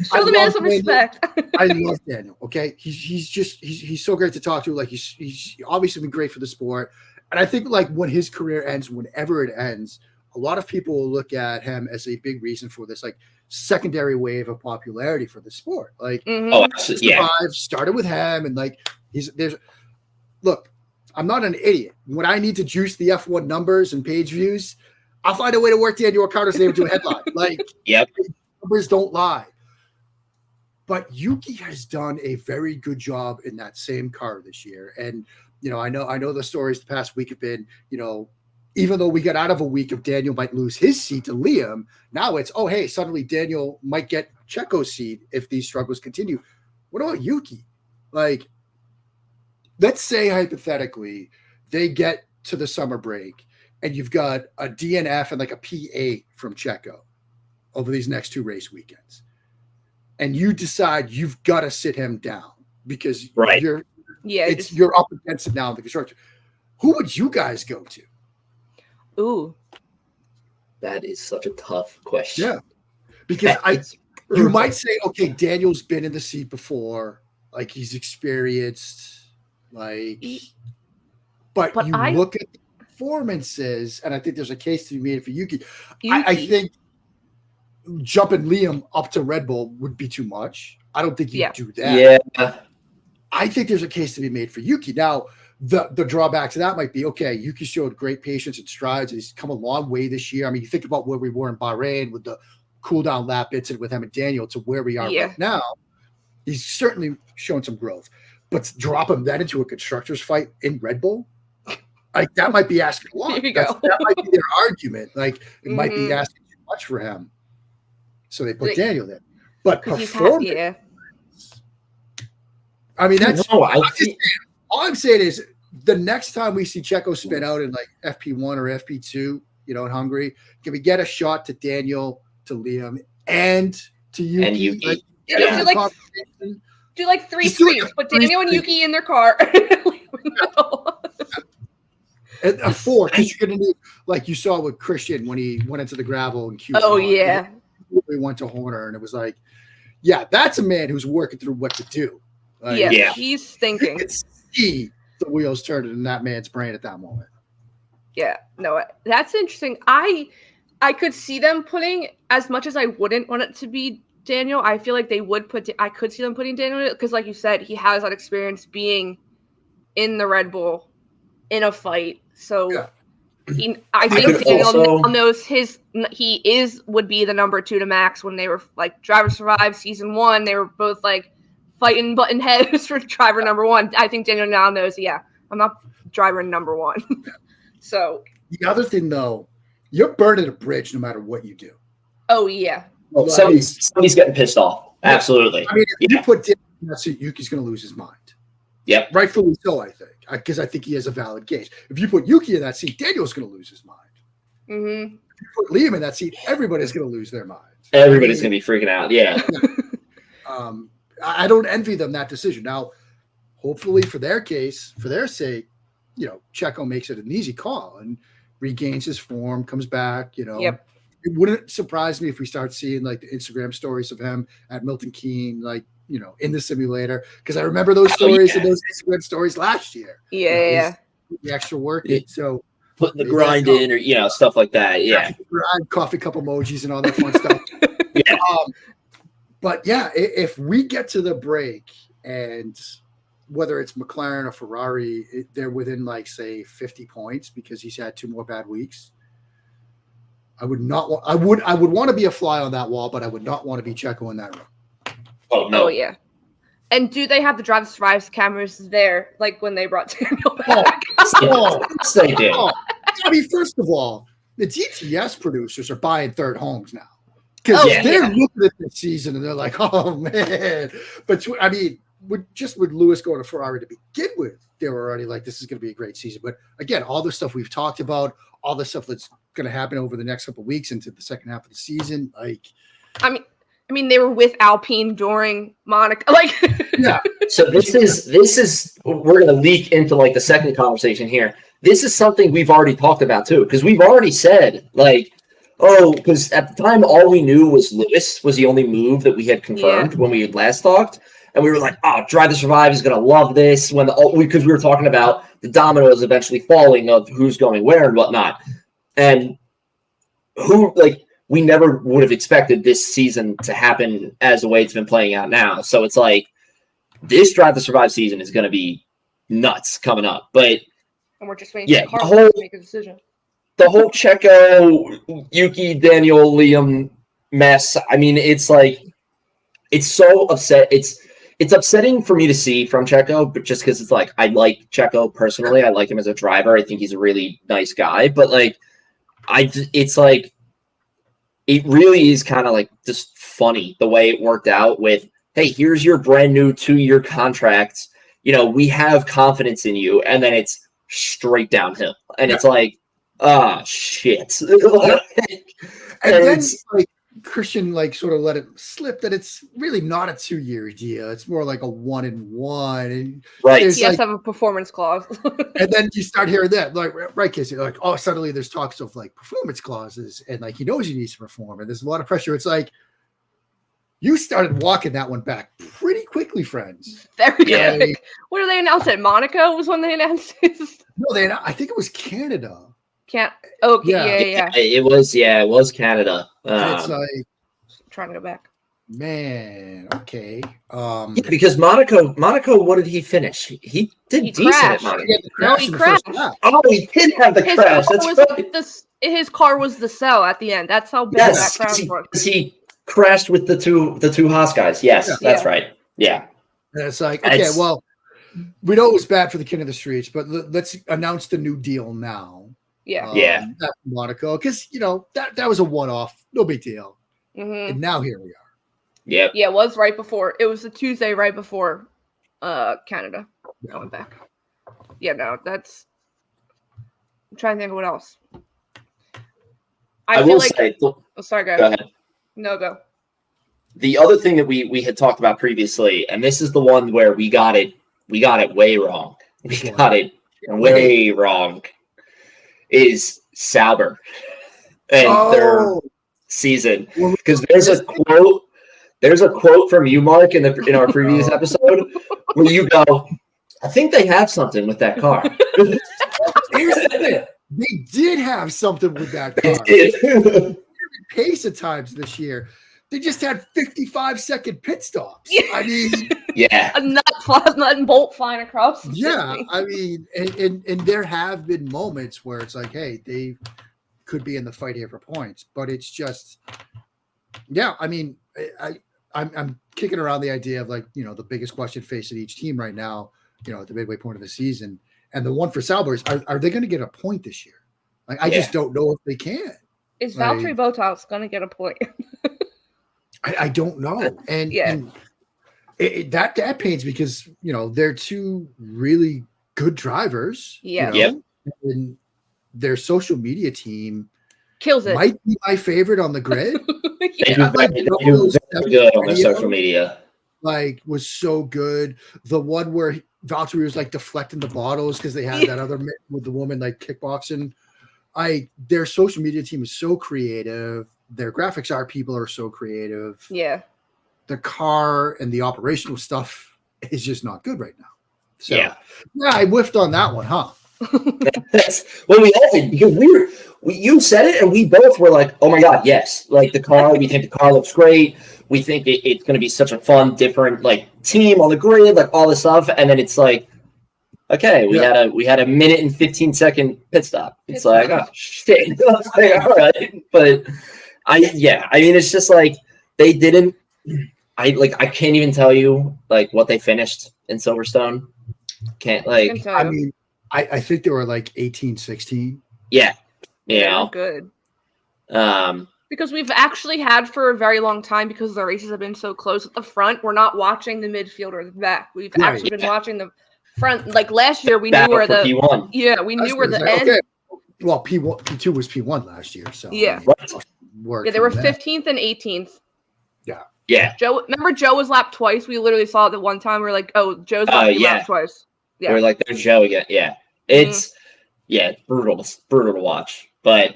Show the man some respect. I love Daniel. Okay, he's so great to talk to. Like, he's obviously been great for the sport, and I think, like, when his career ends, whenever it ends, a lot of people will look at him as a big reason for this, like, secondary wave of popularity for the sport. Like, started with him, and like, look, I'm not an idiot. When I need to juice the F1 numbers and page views, I'll find a way to work Daniel Ricciardo's name into a headline. Like, numbers don't lie. But Yuki has done a very good job in that same car this year. And, you know, I know the stories the past week have been, you know, even though we got out of a week of Daniel might lose his seat to Liam, now it's, oh, hey, suddenly Daniel might get Checo's seat if these struggles continue. What about Yuki? Like, let's say hypothetically they get to the summer break and you've got a DNF and like a P8 from Checo over these next 2 race weekends. And you decide you've got to sit him down because you're up against it now in the constructor. Who would you guys go to? Ooh, that is such a tough question. Yeah, because you might say, okay, Daniel's been in the seat before, like, he's experienced, like, but you look at the performances, and I think there's a case to be made for Yuki. I think jumping Liam up to Red Bull would be too much. I don't think you'd do that. Yeah. I think there's a case to be made for Yuki. Now, the drawback to that might be, okay, Yuki showed great patience and strides. He's come a long way this year. I mean, you think about where we were in Bahrain with the cool-down lap incident with him and Daniel to where we are right now. He's certainly shown some growth. But to drop him then into a constructors fight in Red Bull, like, that might be asking a lot. That might be their argument. Like, it might be asking too much for him. So they put Daniel there. But performance, I mean, that's all I'm saying is the next time we see Checo spin out in like FP1 or FP2, you know, in Hungary, can we get a shot to Daniel, to Liam, and to Yuki? And Yuki. Do like 3 screens. Put Daniel and Yuki in their car. And a 4, because you're going to need, like you saw with Christian when he went into the gravel in Q1. Oh, yeah. We went to Horner, and it was like, yeah, that's a man who's working through what to do. Like, he's thinking. You can see the wheels turning in that man's brain at that moment. Yeah, no, that's interesting. I could see them putting, as much as I wouldn't want it to be Daniel, I feel like they would I could see them putting Daniel, because like you said, he has that experience being in the Red Bull in a fight. So I think Daniel knows would be the number 2 to Max when they were like Driver Survive season 1. They were both like fighting button heads for driver number 1. I think Daniel now knows, I'm not driver number 1. So the other thing though, you're burning a bridge no matter what you do. Oh yeah. Well, somebody's getting pissed off. Absolutely. I mean, if you put Daniel in that seat, Yuki's going to lose his mind. Yep. Rightfully so, I think, because I think he has a valid case. If you put Yuki in that seat, Daniel's going to lose his mind. Mm-hmm. If you put Liam in that seat, everybody's going to lose their minds. Everybody's going to be freaking out. Yeah. I don't envy them that decision. Now, hopefully for their case, for their sake, you know, Checo makes it an easy call and regains his form, comes back, you know. Yep. It wouldn't surprise me if we start seeing like the Instagram stories of him at Milton Keynes, like, you know, in the simulator, because I remember those stories and those Instagram stories last year. Yeah, the extra work. So putting the grind in, or stuff like that. Yeah, coffee cup emojis and all that fun stuff. Yeah. But yeah, if we get to the break and whether it's McLaren or Ferrari, they're within like say 50 points because he's had 2 more bad weeks. I would want to be a fly on that wall, but I would not want to be Checo in that room. Oh no. Oh yeah. And do they have the Drive to Survive cameras there, like when they brought Daniel back? Yes, they did. I mean, first of all, the DTS producers are buying third homes now because they're looking at this season and they're like, "Oh man!" But I mean, with Lewis going to Ferrari to begin with, they were already like, "This is going to be a great season." But again, all the stuff we've talked about, all the stuff that's going to happen over the next couple of weeks into the second half of the season, like, I mean, they were with Alpine during Monaco, like. Yeah. So this is we're going to leak into like the second conversation here. This is something we've already talked about too, because we've already said like, because at the time all we knew was Lewis was the only move that we had confirmed when we had last talked, and we were like, Drive to Survive is going to love this because we were talking about the dominoes eventually falling of who's going where and whatnot, and we never would have expected this season to happen as the way it's been playing out now. So it's like this Drive to Survive season is going to be nuts coming up. But and we're just waiting for Carlos to make a decision. The whole Checo, Yuki, Daniel, Liam mess. I mean, it's like it's so upset. It's upsetting for me to see from Checo, but just because it's like I like Checo personally. I like him as a driver. I think he's a really nice guy. But like it's like it really is kind of like just funny the way it worked out with, hey, here's your brand new 2-year contract. We have confidence in you. And then it's straight downhill. And it's like, shit. And then like Christian sort of let it slip that it's really not a 2-year deal. It's more like a 1-and-1. And right. He has to have a performance clause. And then you start hearing that, like, right, Casey, like, suddenly there's talks of like performance clauses and like he knows he needs to perform and there's a lot of pressure. It's like you started walking that one back pretty quickly, friends. Very quick. What did they announce it? Monaco was when they announced it. No, I think it was Canada. Yeah. It was Canada. It's like trying to go back. Man, okay. Because Monaco, what did he finish? He did decent crashed. at Monaco. He crashed. Oh, he did have the crash. His car was the cell at the end. That's how bad that crash was. He crashed with the two Haas guys. Yes, that's right. Yeah. And it's like, okay, well, we know it was bad for the king of the streets, but let's announce the new deal now. Yeah. That's Monaco, because that was a one-off, no big deal. Mm-hmm. And now here we are. Yeah. Yeah, it was right before. It was the Tuesday right before Canada. I went back. Yeah, no, that's. I'm trying to think of what else. I feel like. Sorry, go ahead. No, go. The other thing that we had talked about previously, and this is the one where we got it way wrong. We got it way wrong. Is Sauber and their season, because there's a quote from you, Mark, in our previous episode where you go, I think they have something with that car. Here's the thing. They did have something with that car. Pace at times this year. They just had 55-second pit stops. I mean, a nut and bolt flying across. Yeah, I mean, and there have been moments where it's like, hey, they could be in the fight here for points, but it's just, I mean, I'm kicking around the idea of like, the biggest question facing each team right now, at the midway point of the season, and the one for Sauber is, are they going to get a point this year? Like, I just don't know if they can. Is Valtteri Bottas going to get a point? I don't know. And that pains because, they're two really good drivers. Yeah. And their social media team kills it. Might be my favorite on the grid. They do very good on their social media. Like, was so good. The one where Valtteri was like deflecting the bottles because they had that other with the woman like kickboxing. Their social media team is so creative. Their graphics art people are so creative. Yeah. The car and the operational stuff is just not good right now. So, yeah, I whiffed on that one, huh? That's what we all did, because you said it and we both were like, oh my God, yes. Like we think the car looks great. We think it's going to be such a fun, different like team on the grid, like all this stuff. And then it's like, okay, we had a minute and 15-second pit stop. It's like, oh shit. Like, all right. But I mean, it's just like they didn't. I can't even tell you like what they finished in Silverstone. Can't like. I mean, I think they were like 18, 16. Yeah. Good. Because we've actually had for a very long time, because the races have been so close at the front, we're not watching the midfield or the back. We've actually been watching the front. Like last year, we knew where the P1. Yeah, we knew where the end. Okay. Well, P2 was P1 last year, so yeah, they were 15th and 18th. Yeah. Joe was lapped twice. We literally saw it the one time. We were like, oh, Joe's lapped twice. Yeah. We're like, there's Joe again. Yeah. It's brutal. It's brutal to watch. But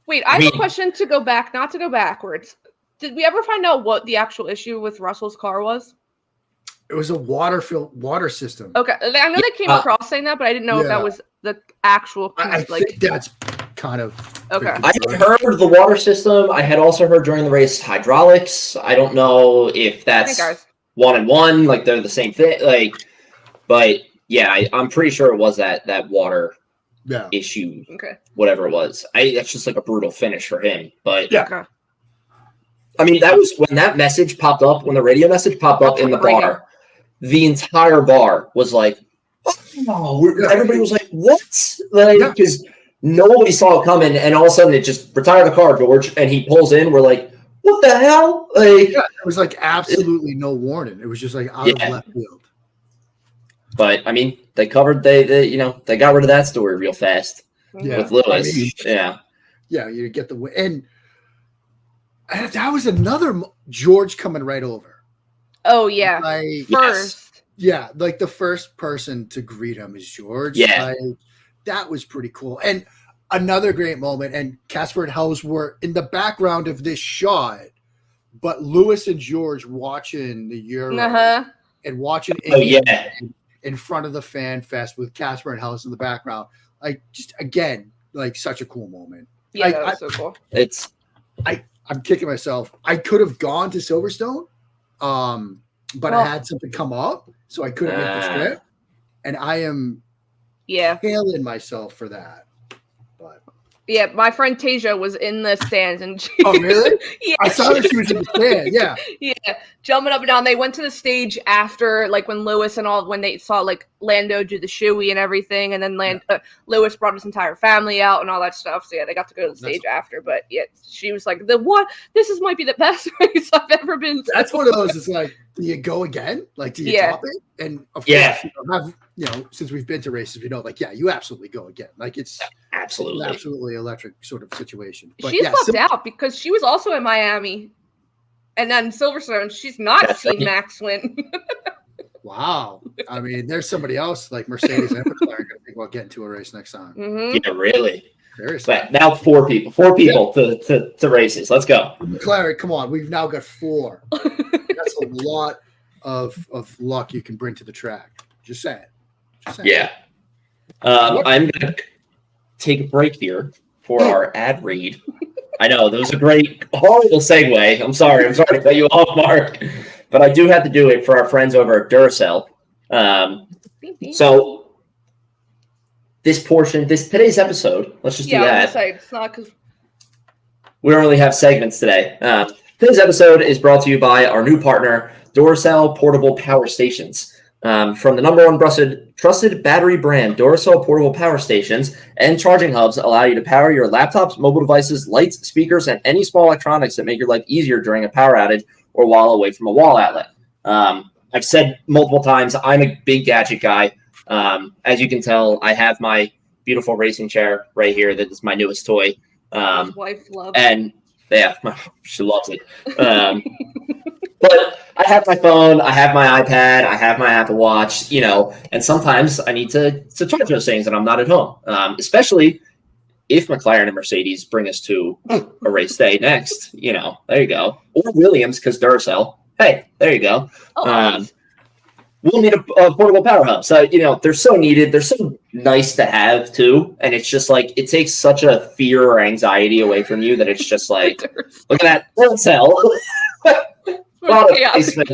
wait, I have a question to go back, not to go backwards. Did we ever find out what the actual issue with Russell's car was? It was a water system. Okay. I know they came across saying that, but I didn't know if that was the actual I think that's kind of okay. I had heard the water system. I had also heard during the race hydraulics. I don't know if that's one and one, like they're the same thing. Like, but yeah, I'm pretty sure it was that water issue. Okay. Whatever it was. That's just like a brutal finish for him. But I mean, that was when that message popped up, when the radio message popped up in the bar, the entire bar was like, oh, everybody was like, what? Like, because nobody saw it coming, and all of a sudden it just retire the car, George, and he pulls in. We're like, what the hell? Like, it was like absolutely no warning. It was just like out of left field. But I mean, they got rid of that story real fast with Lewis. I mean, you get the win, and that was another George coming right over. Oh yeah, first. Yeah, like the first person to greet him is George. Yeah. That was pretty cool. And another great moment, and Casper and Hels were in the background of this shot, but Lewis and George watching the Euro and watching in front of the fan fest with Casper and Hels in the background. Like, just again, like such a cool moment. Yeah, that was so cool. I'm kicking myself. I could have gone to Silverstone, but I had something come up, so I couldn't make the trip. And I am hailing myself for that. But yeah, my friend Tasia was in the stands, and oh really? I saw that she was in the stand. Yeah, jumping up and down. They went to the stage after, like when Lewis and when they saw like Lando do the shoey and everything, and then Lewis brought his entire family out and all that stuff. So yeah, they got to go to the stage after. But yeah, she was like, This might be the best race I've ever been to. That's one of those. It's like, do you go again? Like, do you top it? And of course, since we've been to races, we know, like, you absolutely go again. Like, it's absolutely electric sort of situation. But she's left out because she was also in Miami, and then Silverstone. She's not seen Max win. Wow. I mean, there's somebody else like Mercedes and McLaren going to think about getting to a race next time. Mm-hmm. Yeah, really. Seriously. But now four people to races. Let's go. McLaren, come on. We've now got 4. That's a lot of luck you can bring to the track. Just saying. Yeah. I'm going to take a break here for our ad read. I know, that was a great, horrible segue. I'm sorry to cut you off, Mark. But I do have to do it for our friends over at Duracell. So today's episode, let's just do that. It's not because we don't really have segments today. Today's episode is brought to you by our new partner, Duracell Portable Power Stations. From the number one trusted battery brand, Duracell Portable Power Stations and charging hubs allow you to power your laptops, mobile devices, lights, speakers, and any small electronics that make your life easier during a power outage or while away from a wall outlet. I've said multiple times, I'm a big gadget guy. As you can tell, I have my beautiful racing chair right here. That is my newest toy. His wife loves it. And she loves it. But I have my phone, I have my iPad, I have my Apple Watch, and sometimes I need to charge those things and I'm not at home. Especially if McLaren and Mercedes bring us to a race day next, there you go. Or Williams, because Duracell. Hey, there you go. we'll need a portable power hub. So, they're so needed. They're so nice to have too. And it's just like, it takes such a fear or anxiety away from you that it's just like, look at that Duracell. Product placement.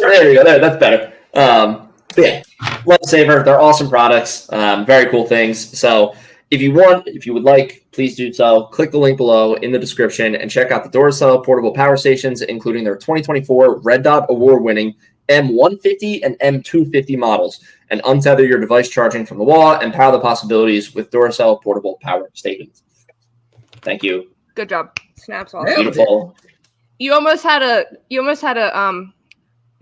There you go. That's better. But yeah, Lifesaver. They're awesome products. Very cool things. So if you would like, please do so. Click the link below in the description and check out the Duracell Portable Power Stations, including their 2024 Red Dot Award-winning M150 and M250 models, and untether your device charging from the wall and power the possibilities with Duracell Portable Power Stations. Thank you. Good job. Snaps awesome. Beautiful. You almost had a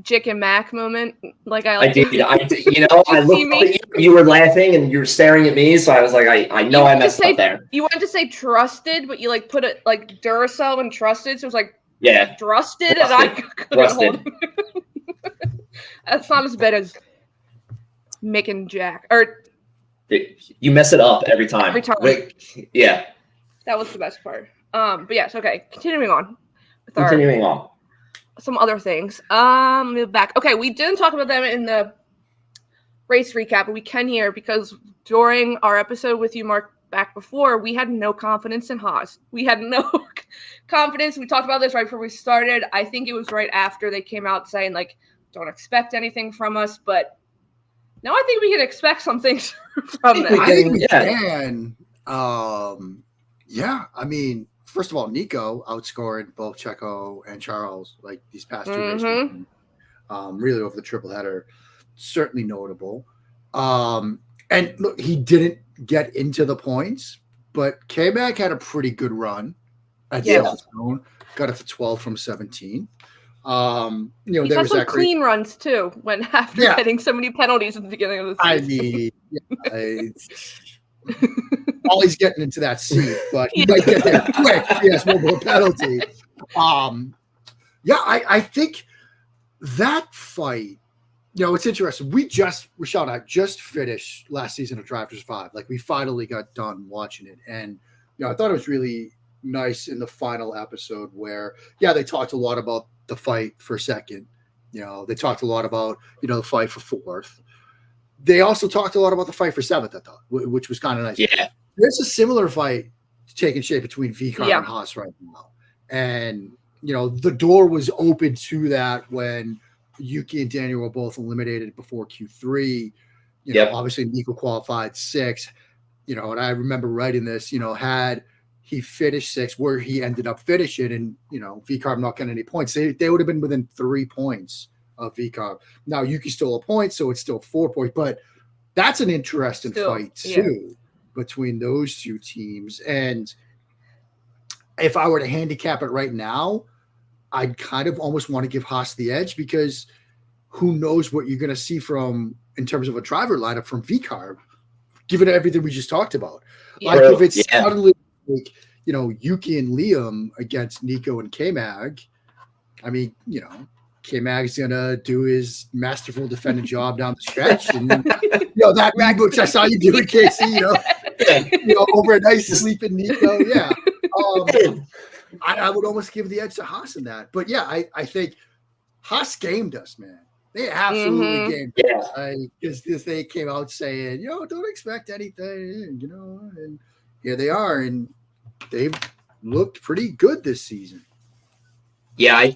Jick and Mac moment. Like I did. I looked up at you. You were laughing and you were staring at me, so I was like, I know I messed up there. You wanted to say trusted, but you put it like Duracell and trusted, so it was like trusted, and I couldn't hold it. That's not as bad as Mick and Jack. Or you mess it up every time. Every time. Yeah. That was the best part. But yes, okay. Continuing on. Some other things. Move back. Okay, we didn't talk about them in the race recap, but we can here because during our episode with you, Mark, back before, we had no confidence in Haas. We had no confidence. We talked about this right before we started. I think it was right after they came out saying, like, don't expect anything from us, but now I think we can expect some things from them. I think we can. Yeah, I mean, first of all, Nico outscored both Checo and Charles like these past two races. Really over the triple header, certainly notable. And look, he didn't get into the points, but K-Mac had a pretty good run at Silverstone. Got it to 12 from 17. He had some clean runs too. When after getting so many penalties at the beginning of the season. I mean, Ollie's getting into that seat, but he might get there quick. Yes, one more penalty. I think that fight, it's interesting. Rashad, I just finished last season of Drive to Survive. Like, we finally got done watching it. And, I thought it was really nice in the final episode where, they talked a lot about the fight for second. They talked a lot about, the fight for fourth. They also talked a lot about the fight for seventh, I thought, which was kind of nice. Yeah. There's a similar fight taking shape between Vicar and Haas right now. And, the door was open to that when Yuki and Daniel were both eliminated before Q3. Obviously Nico qualified 6th, and I remember writing this, had he finished 6th where he ended up finishing and, Vicar not getting any points, they would have been within 3 points of Vicar. Now Yuki's still a point, so it's still 4 points, but that's an interesting fight too between those two teams. And if I were to handicap it right now, I'd kind of almost want to give Haas the edge because who knows what you're going to see from in terms of a driver lineup from Vicar, given everything we just talked about. Like if it's suddenly like, Yuki and Liam against Nico and K-Mag, I mean, K-Mag's gonna do his masterful defending job down the stretch, and that reboot I saw you do it, Casey. Over a nice sleeping Nico. Yeah, I would almost give the edge to Haas in that. But I think Haas gamed us, man. They absolutely gamed us because they came out saying, don't expect anything, and here they are, and they've looked pretty good this season. Yeah, I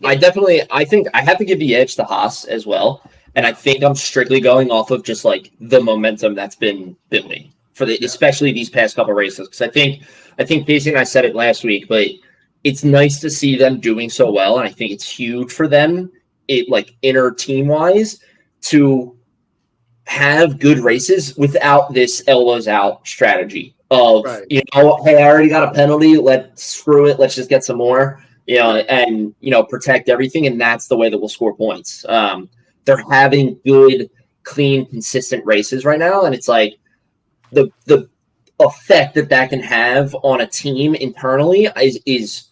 think I have to give the edge to Haas as well. And I think I'm strictly going off of just like the momentum that's been building for especially these past couple of races. Because I think Casey and I said it last week, but it's nice to see them doing so well. And I think it's huge for them, inner team wise, to have good races without this elbows out strategy of, hey, I already got a penalty. Screw it. Let's just get some more. And protect everything, and that's the way that we'll score points. They're having good, clean, consistent races right now, and it's like the effect that can have on a team internally is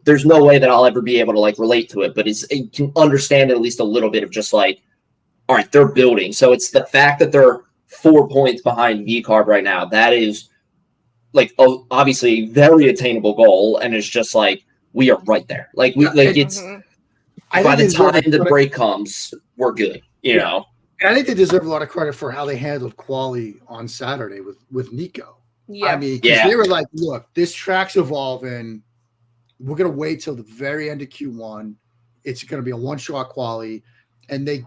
there's no way that I'll ever be able to relate to it, but it can understand at least a little bit of just all right, they're building. So it's the fact that they're 4 points behind VCARB right now. That is obviously very attainable goal, and it's just we are right there. Like it's by the time the break comes, we're good. You know. And I think they deserve a lot of credit for how they handled quali on Saturday with Nico. Yeah. I mean, they were like, look, this track's evolving. We're going to wait till the very end of Q1. It's going to be a one-shot quali. And they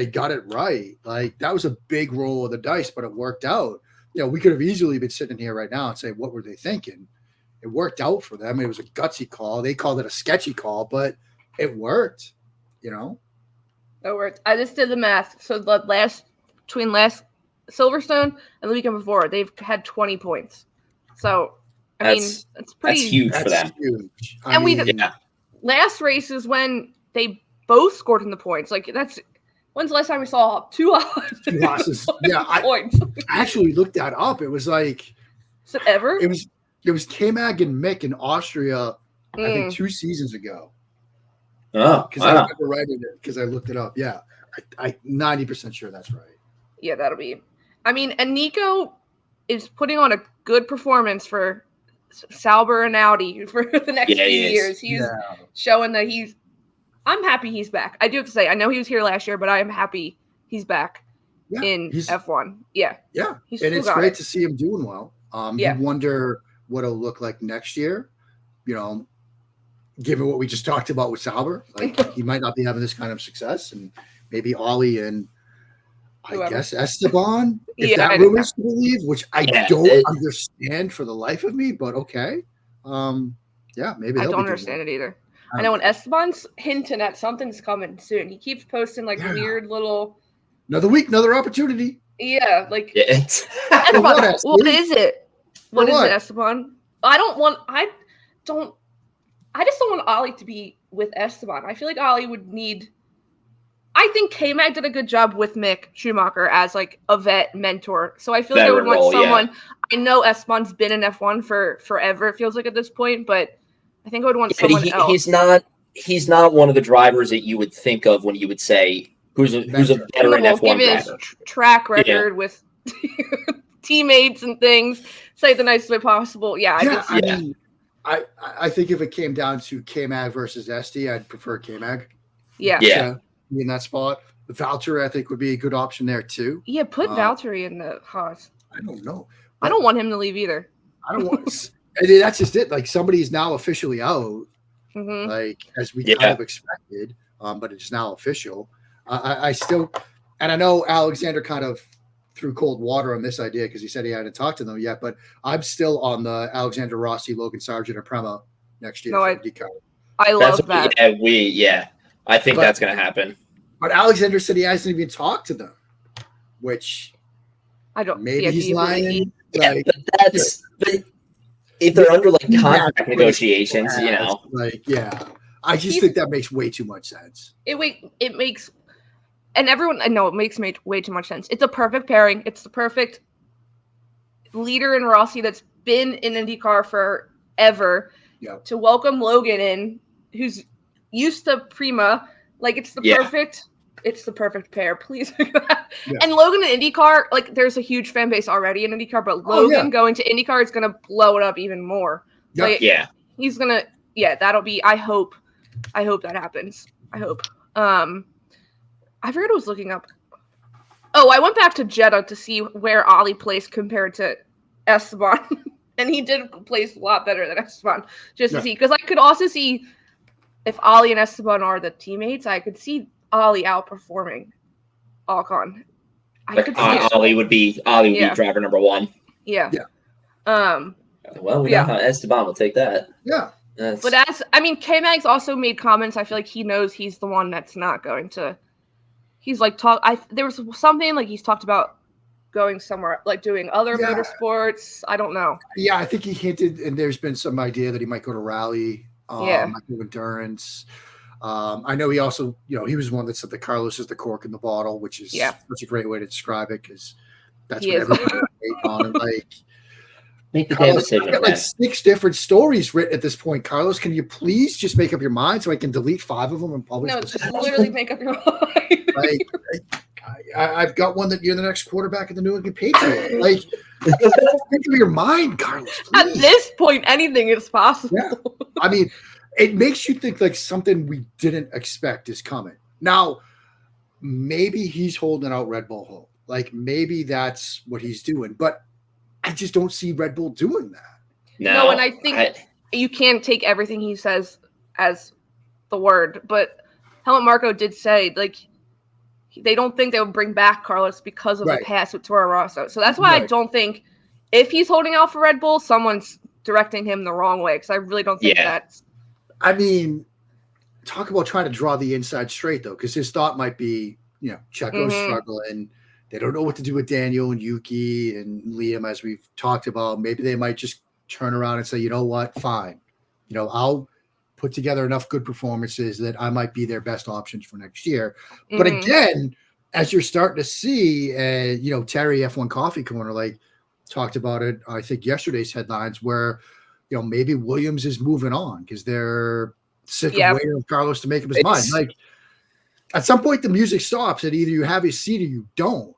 got it right. Like, that was a big roll of the dice, but it worked out. You know, we could have easily been sitting here right now and say, what were they thinking? It worked out for them. It was a gutsy call. They called it a sketchy call, but it worked, you know? It worked. I just did the math. So between last Silverstone and the weekend before, they've had 20 points. So I mean, it's pretty. That's huge for them. Huge. Last race is when they both scored in the points. Like when's the last time we saw two losses? Yeah, points. I actually looked that up. It was like, is it ever? It was K-Mag and Mick in Austria. I think 2 seasons ago. Oh, because I remember writing it because I looked it up. Yeah, I 90% sure that's right. Yeah, that'll be. I mean, and Nico is putting on a good performance for Sauber and Audi for the next few years. He's showing that I'm happy he's back. I do have to say, I know he was here last year, but I am happy he's back in F1. Yeah. Yeah. And it's great to see him doing well. You wonder what it'll look like next year, you know, given what we just talked about with Sauber. Like, he might not be having this kind of success, and maybe Ollie and I guess Esteban, if that rumor's to believe, which I don't understand for the life of me, but okay. Maybe I don't understand it either. I know when Esteban's hinting at something's coming soon. He keeps posting like weird little. Another week, another opportunity. Yeah, like Esteban. What is it? What is it, Esteban? I just don't want Ollie to be with Esteban. I feel like Ollie would need. I think K-Mag did a good job with Mick Schumacher as like a vet mentor. So I feel like I would want someone. I know Esteban's been in F1 for forever. It feels like at this point, but I think I would want someone else. He's not one of the drivers that you would think of when you would say who's a veteran F1 driver. Track record with teammates and things. Say the nicest way possible. I think if it came down to K-Mag versus Esty, I'd prefer K-Mag. Yeah. In that spot. Valtteri, I think, would be a good option there too. Yeah, put Valtteri in the Haas. I don't know. I don't want him to leave either. I don't want. And that's just it. Like, somebody's now officially out, like as we kind of expected, but it's now official. I still, and I know Alexander kind of threw cold water on this idea because he said he hadn't talked to them yet. But I'm still on the Alexander Rossi, Logan Sargent, and Prema next year. No, I love that. I think that's going to happen. But Alexander said he hasn't even talked to them, which I don't. Maybe he's lying. But if they're under like contract negotiations, you know, I just think that makes way too much sense. It makes, and everyone, I know it makes way too much sense. It's a perfect pairing. It's the perfect leader in Rossi that's been in IndyCar forever. Yep. To welcome Logan in, who's used to Prema, like it's the perfect pair. Please. And Logan in IndyCar, like there's a huge fan base already in IndyCar, but Logan going to IndyCar is gonna blow it up even more. Like, he's gonna. That'll be. I hope that happens. I hope. I forgot what I was looking up. Oh, I went back to Jeddah to see where Ollie placed compared to Esteban, and he did place a lot better than Esteban. Just to see, because I could also see. If Ollie and Esteban are the teammates, I could see Ollie outperforming Ocon. Ollie would be driver number one. Yeah. Well, we know how Esteban will take that. Yeah. But K-Mag's also made comments. I feel like he knows he's the one that's not going to. He's like there was something like he's talked about going somewhere, like doing other motorsports. I don't know. Yeah, I think he hinted, and there's been some idea that he might go to rally. Endurance. I know he also, he was one that said that Carlos is the cork in the bottle, which is such a great way to describe it because that's what everybody on. And like, make the Carlos, decision. I've got like 6 different stories written at this point. Carlos, can you please just make up your mind so I can delete 5 of them and publish? No, just literally make up your mind. I've got one that you're the next quarterback of the New England Patriots. Like, make up your mind, Carlos. Please. At this point, anything is possible. Yeah. I mean, it makes you think like something we didn't expect is coming. Now, maybe he's holding out Red Bull hope. Like maybe that's what he's doing, but I just don't see Red Bull doing that. No, and I think you can't take everything he says as the word, but Helmut Marko did say like they don't think they would bring back Carlos because of the past with Toro Rosso. So that's why I don't think if he's holding out for Red Bull, someone's directing him the wrong way, because I really don't think that's. I mean, talk about trying to draw the inside straight though, because his thought might be, Checo's struggling. They don't know what to do with Daniel and Yuki and Liam, as we've talked about. Maybe they might just turn around and say, you know what, fine. I'll put together enough good performances that I might be their best options for next year. But again, as you're starting to see, Terry F1 Coffee Corner, like talked about it, I think yesterday's headlines where, maybe Williams is moving on because they're sick of waiting for Carlos to make up his mind. Like at some point the music stops and either you have his seat or you don't.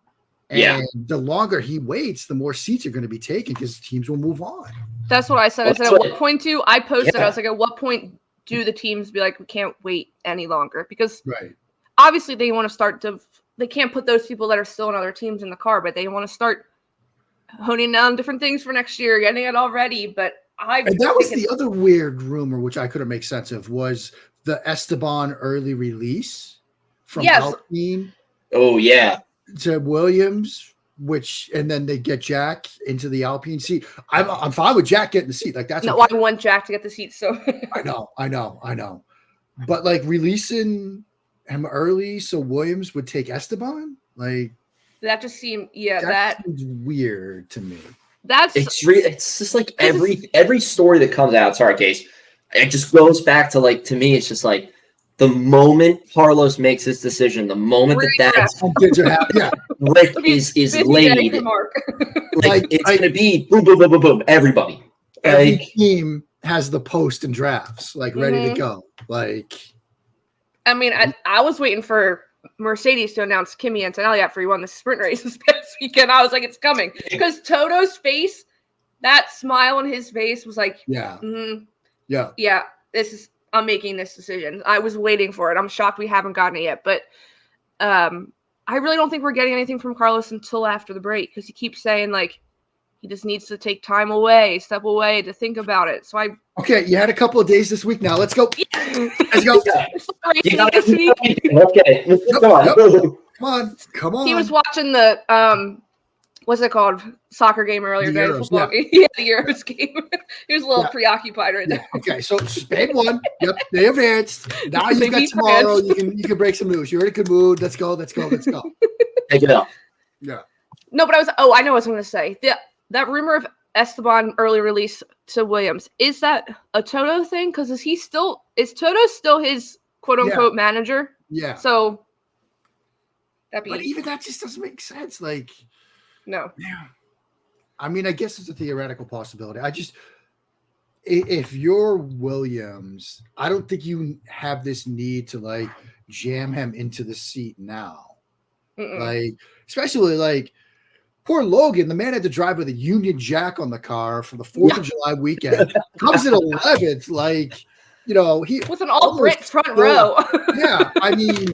And the longer he waits, the more seats are going to be taken because teams will move on. That's what I said. I said, at what point I posted, I was like, at what point do the teams be like, we can't wait any longer? Because obviously they want to start they can't put those people that are still in other teams in the car, but they want to start honing down different things for next year, getting it all ready. But and that was the other weird rumor, which I couldn't make sense of, was the Esteban early release from Alpine. Oh, yeah. To Williams, and then they get Jack into the Alpine seat. I'm fine with Jack getting the seat. Like that's no, okay. I want Jack to get the seat. So I know. But like releasing him early so Williams would take Esteban, like that just seemed that seems weird to me. It's just like every story that comes out. Sorry, Case. It just goes back to like, to me, it's just like the moment Carlos makes his decision, the moment that's Rick is laid, like it's gonna be boom, boom, boom, boom, boom. Everybody, every team has the post and drafts like ready to go. Like, I mean, I was waiting for Mercedes to announce Kimi Antonelli after he won the sprint race this past weekend. I was like, it's coming, because Toto's face, that smile on his face was like, I'm making this decision. I was waiting for it. I'm shocked we haven't gotten it yet, but I really don't think we're getting anything from Carlos until after the break, because he keeps saying like he just needs to take time away, step away to think about it. So you had a couple of days this week. Now let's go. Let's go. Come on. He was watching the what's it called? Soccer game earlier today. Football game. Yeah, the Euros game. He was a little preoccupied right there. Okay, so Spain won. Yep, they advanced. Now you've got tomorrow. You can break some news. You're in a good mood. Let's go. Take it up. Yeah. No, but I know what I was going to say. That rumor of Esteban early release to Williams, is that a Toto thing? Because is Toto still his quote unquote manager? Yeah. So but even that just doesn't make sense. Like, no. Yeah. I mean, I guess it's a theoretical possibility. If you're Williams, I don't think you have this need to like jam him into the seat now. Like, especially like poor Logan, the man had to drive with a Union Jack on the car for the 4th of July weekend. Comes in 11th, like, he with an all-Brit front row. Yeah, I mean,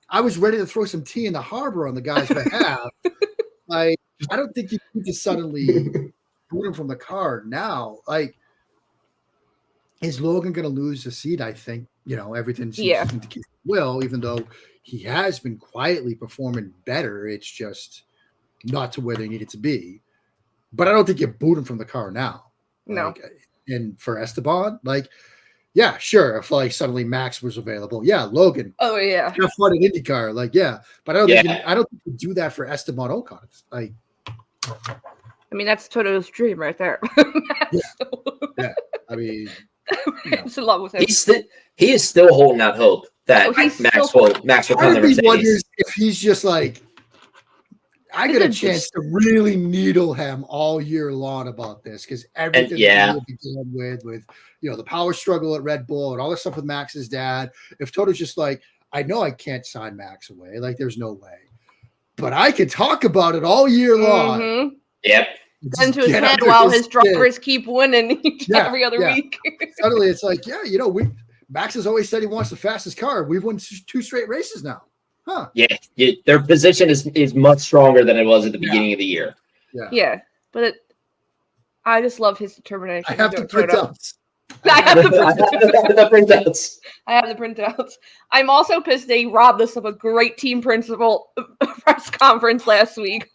I was ready to throw some tea in the harbor on the guy's behalf. Like, I don't think you need to suddenly boot him from the car now. Like, is Logan going to lose the seat? I think, everything seems to indicate will, even though he has been quietly performing better. It's just not to where they need it to be. But I don't think you boot him from the car now. No. And for Esteban, like, yeah, sure. If like suddenly Max was available, Logan. Oh yeah. Have fun at IndyCar, like But I don't think you do that for Esteban Ocon. Like, I mean, that's Toto's dream right there. Yeah. I mean, it's in love with him. He is still holding out hope that Max will come to Mercedes. Wonders if he's just like, I get a chance to really needle him all year long about this, because everything we'll be dealing with the power struggle at Red Bull and all this stuff with Max's dad. If Toto's just like, I know I can't sign Max away, like there's no way, but I could talk about it all year long. Yep. into his head while his drivers keep winning every other week. Suddenly it's like, Max has always said he wants the fastest car. We've won 2 straight races now. Huh. Yeah, their position is much stronger than it was at the beginning of the year. Yeah, but I just love his determination. I have the printouts. I have the printouts. I have the printouts. I'm also pissed they robbed us of a great team principal press conference last week.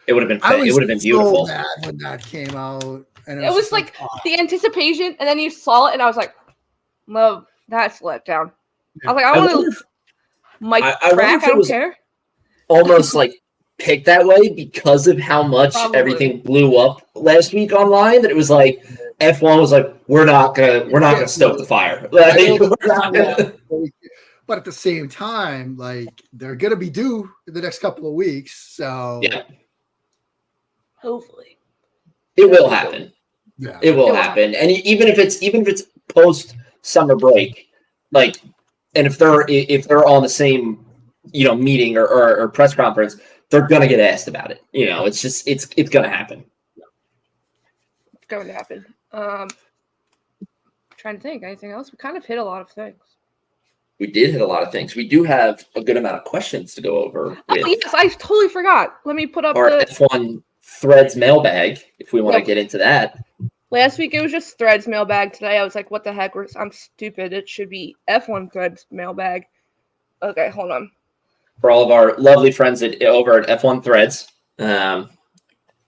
It would have been. It would have been beautiful. So bad when that came out, and it was like the anticipation, and then you saw it, and I was like, "No, that's let down." I was like, "I want to." Mike crack, I don't care. Almost like picked that way because of how much everything blew up last week online. That it was like F1 was like, we're not gonna stoke the fire. But at the same time, like they're gonna be due in the next couple of weeks. So hopefully it will happen. Yeah, it will happen. And even if it's post summer break, like. And if they're on the same, meeting or press conference, they're gonna get asked about it. It's gonna happen. It's going to happen. Trying to think, anything else? We kind of hit a lot of things. We did hit a lot of things. We do have a good amount of questions to go over. Yes, I totally forgot. Let me put up our F1 Threads mailbag if we want to get into that. Last week, it was just Threads mailbag. Today, I was like, what the heck? I'm stupid. It should be F1 Threads mailbag. Okay, hold on. For all of our lovely friends over at F1 Threads,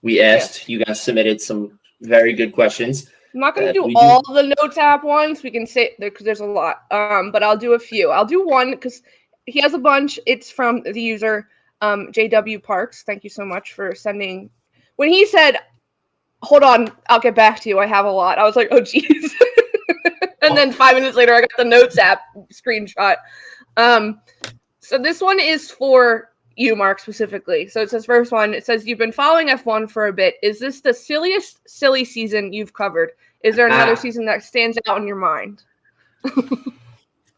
we asked, you guys submitted some very good questions. I'm not going to do all the Notes app ones. We can say, because there's a lot, but I'll do a few. I'll do one because he has a bunch. It's from the user, JW Parks. Thank you so much for sending. When he said, hold on, I'll get back to you, I have a lot, I was like, oh, geez. And then 5 minutes later, I got the Notes app screenshot. So this one is for you, Mark, specifically. So it says, first one, it says, you've been following F1 for a bit. Is this the silliest silly season you've covered? Is there another season that stands out in your mind?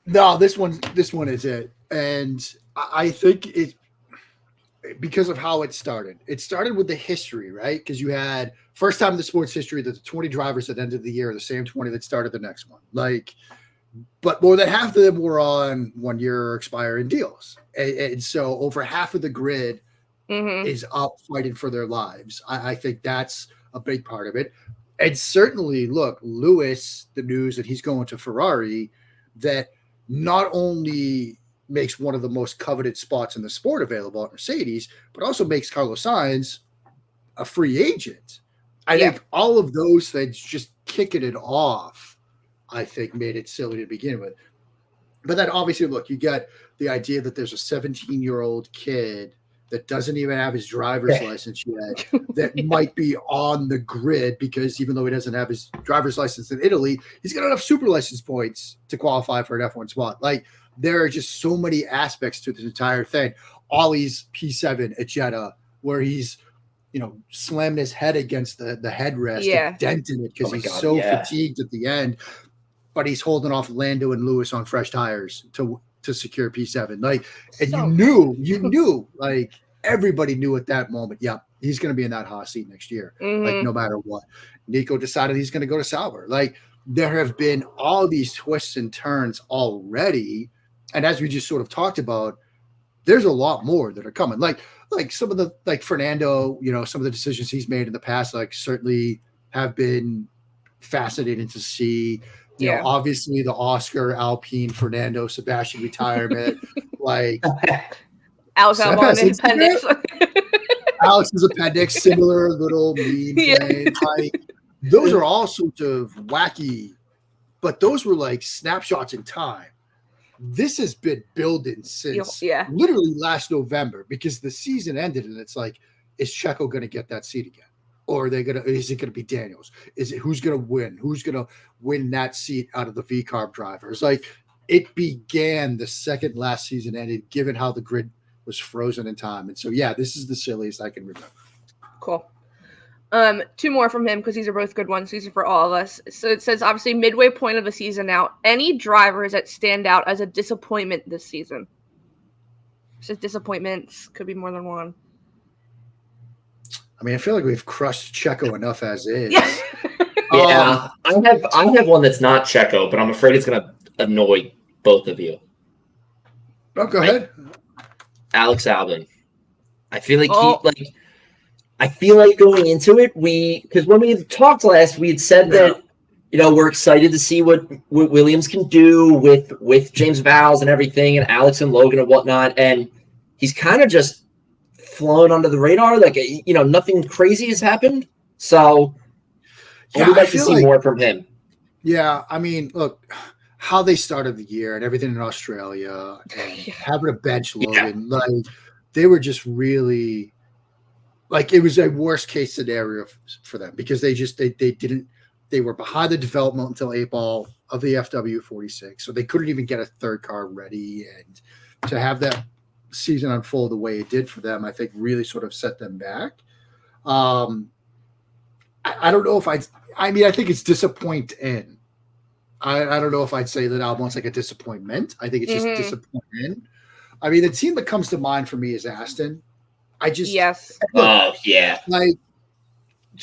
No, this one is it. And I think it, because of how it started. It started with the history, right? Because you had first time in the sports history that the 20 drivers that ended the year are the same 20 that started the next one. But more than half of them were on 1 year expiring deals. And so over half of the grid is up fighting for their lives. I think that's a big part of it. And certainly, look, Lewis, the news that he's going to Ferrari, that not only makes one of the most coveted spots in the sport available at Mercedes, but also makes Carlos Sainz a free agent. I think all of those things just kicking it off, I think, made it silly to begin with. But then obviously, look, you got the idea that there's a 17-year-old kid that doesn't even have his driver's license yet that might be on the grid because even though he doesn't have his driver's license in Italy, he's got enough super license points to qualify for an F1 spot. There are just so many aspects to this entire thing. Ollie's P7 at Jeddah, where he's, slamming his head against the headrest and denting it because he's so fatigued at the end, but he's holding off Lando and Lewis on fresh tires to secure P7. You knew, everybody knew at that moment, he's going to be in that hot seat next year, no matter what. Nico decided he's going to go to Sauber. There have been all these twists and turns already. And as we just sort of talked about, there's a lot more that are coming. Like some of the, Fernando, some of the decisions he's made in the past, certainly have been fascinating to see. You know, obviously the Oscar, Alpine, Fernando, Sebastian retirement, Alex Albon's appendix. Alex's appendix, similar little meme thing. Those are all sorts of wacky, but those were snapshots in time. This has been building since literally last November because the season ended and it's is Checo going to get that seat again? Or is it going to be Daniels? Who's going to win? Who's going to win that seat out of the V-Carb drivers? It began the second last season ended, given how the grid was frozen in time. And so, this is the silliest I can remember. Cool. Two more from him because these are both good ones. These are for all of us. So it says, obviously, midway point of the season now. Any drivers that stand out as a disappointment this season? It says disappointments. Could be more than one. I mean, I feel like we've crushed Checo enough as is. Yeah. Yeah, I have one that's not Checo, but I'm afraid it's going to annoy both of you. Oh, go ahead. Alex Albon. I feel like I feel like going into it, because when we had talked last, we had said that we're excited to see what Williams can do with James Vowles and everything, and Alex and Logan and whatnot, and he's kind of just flown under the radar. Like nothing crazy has happened, so I would like to see more from him. Yeah, I mean, look, how they started the year and everything in Australia and having a bench Logan, like they were just really like it was a worst case scenario for them because they were behind the development until April of the FW46, so they couldn't even get a third car ready, and to have that season unfold the way it did for them, I think really sort of set them back. I don't know if I mean, I think it's disappointing. I don't know if I'd say that Albon's like a disappointment. I think it's just disappointing. I mean, the team that comes to mind for me is Aston. Like, to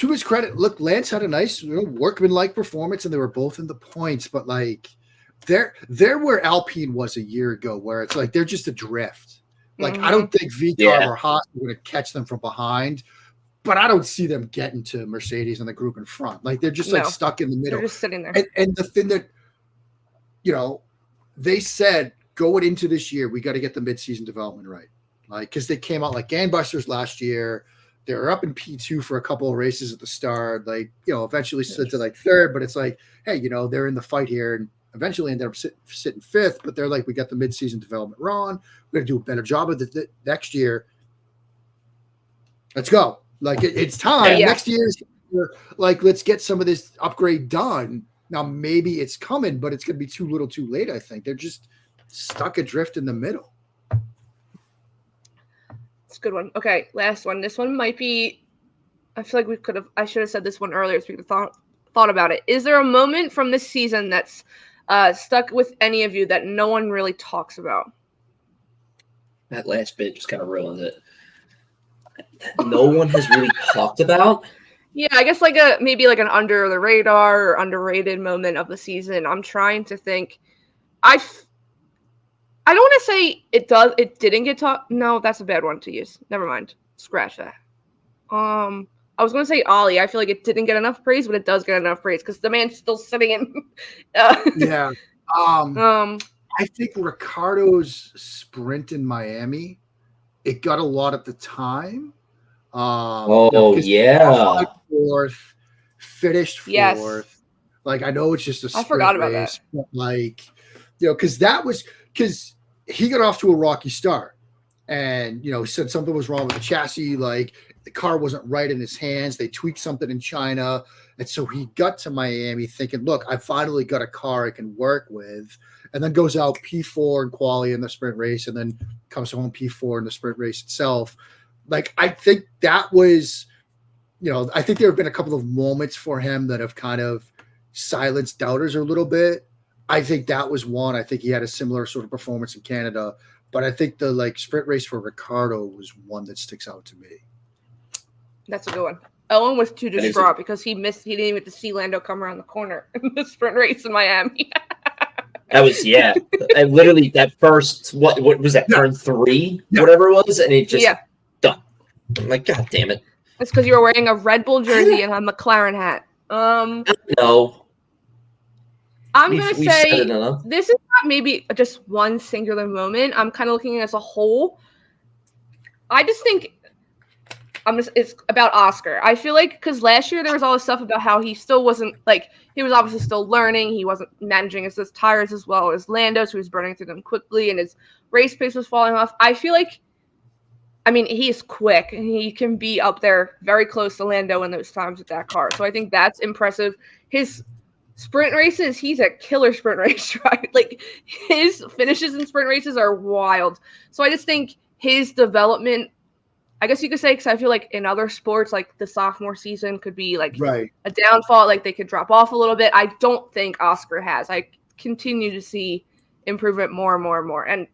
his credit, look, Lance had a nice workman-like performance, and they were both in the points. But like, they're where Alpine was a year ago, where it's like they're just adrift. Like, I don't think Vicar or Haas are going to catch them from behind, but I don't see them getting to Mercedes and the group in front. Like, they're just like stuck in the middle. They're just sitting there. And the thing that they said going into this year, we got to get the mid-season development right. Like, because they came out like gangbusters last year. They were up in P2 for a couple of races at the start. Like, eventually slid to like third, but it's like, hey, they're in the fight here, and eventually ended up sitting fifth. But they're like, we got the mid-season development wrong. We're gonna do a better job of it next year. Let's go. Like, it's time. Yeah. Next year, like, let's get some of this upgrade done. Now maybe it's coming, but it's gonna be too little, too late. I think they're just stuck adrift in the middle. It's a good one. Okay, last one. This one might be. I feel like I should have said this one earlier so we could have thought about it. Is there a moment from this season that's stuck with any of you that no one really talks about? That last bit just kind of ruins it. No one has really talked about. Yeah, I guess maybe an under the radar or underrated moment of the season. I'm trying to think. I don't want to say it didn't get talked. No, that's a bad one to use. Never mind. Scratch that. I was going to say Ollie. I feel like it didn't get enough praise, but it does get enough praise because the man's still sitting in. Yeah. I think Ricciardo's sprint in Miami, it got a lot at the time. Fourth, finished fourth. Yes. Like, I know it's just a sprint forgot about race, that. but like, because he got off to a rocky start, and he said something was wrong with the chassis, like the car wasn't right in his hands. They tweaked something in China, and so he got to Miami thinking, "Look, I finally got a car I can work with," and then goes out P4 in quali in the sprint race, and then comes home P4 in the sprint race itself. Like, I think that was, I think there have been a couple of moments for him that have kind of silenced doubters a little bit. I think that was one. I think he had a similar sort of performance in Canada, but I think the sprint race for Ricciardo was one that sticks out to me. That's a good one. Owen was too distraught because he didn't even get to see Lando come around the corner in the sprint race in Miami. That was, I literally, that first, what was that, turn 3, whatever it was, and it just done. I'm like, God damn it. It's because you were wearing a Red Bull jersey and a McLaren hat. No. I'm going to say this is not maybe just one singular moment. I'm kind of looking as a whole. I just think it's about Oscar. I feel like because last year there was all this stuff about how he still wasn't he was obviously still learning. He wasn't managing his tires as well as Lando, so he was burning through them quickly, and his race pace was falling off. I feel like, he's quick and he can be up there very close to Lando in those times with that car. So I think that's impressive. His sprint races, he's a killer sprint race, right? Like, his finishes in sprint races are wild. So I just think his development, I guess you could say, because I feel like in other sports, like the sophomore season could be a downfall, like they could drop off a little bit. I don't think Oscar has. I continue to see improvement more and more and more. And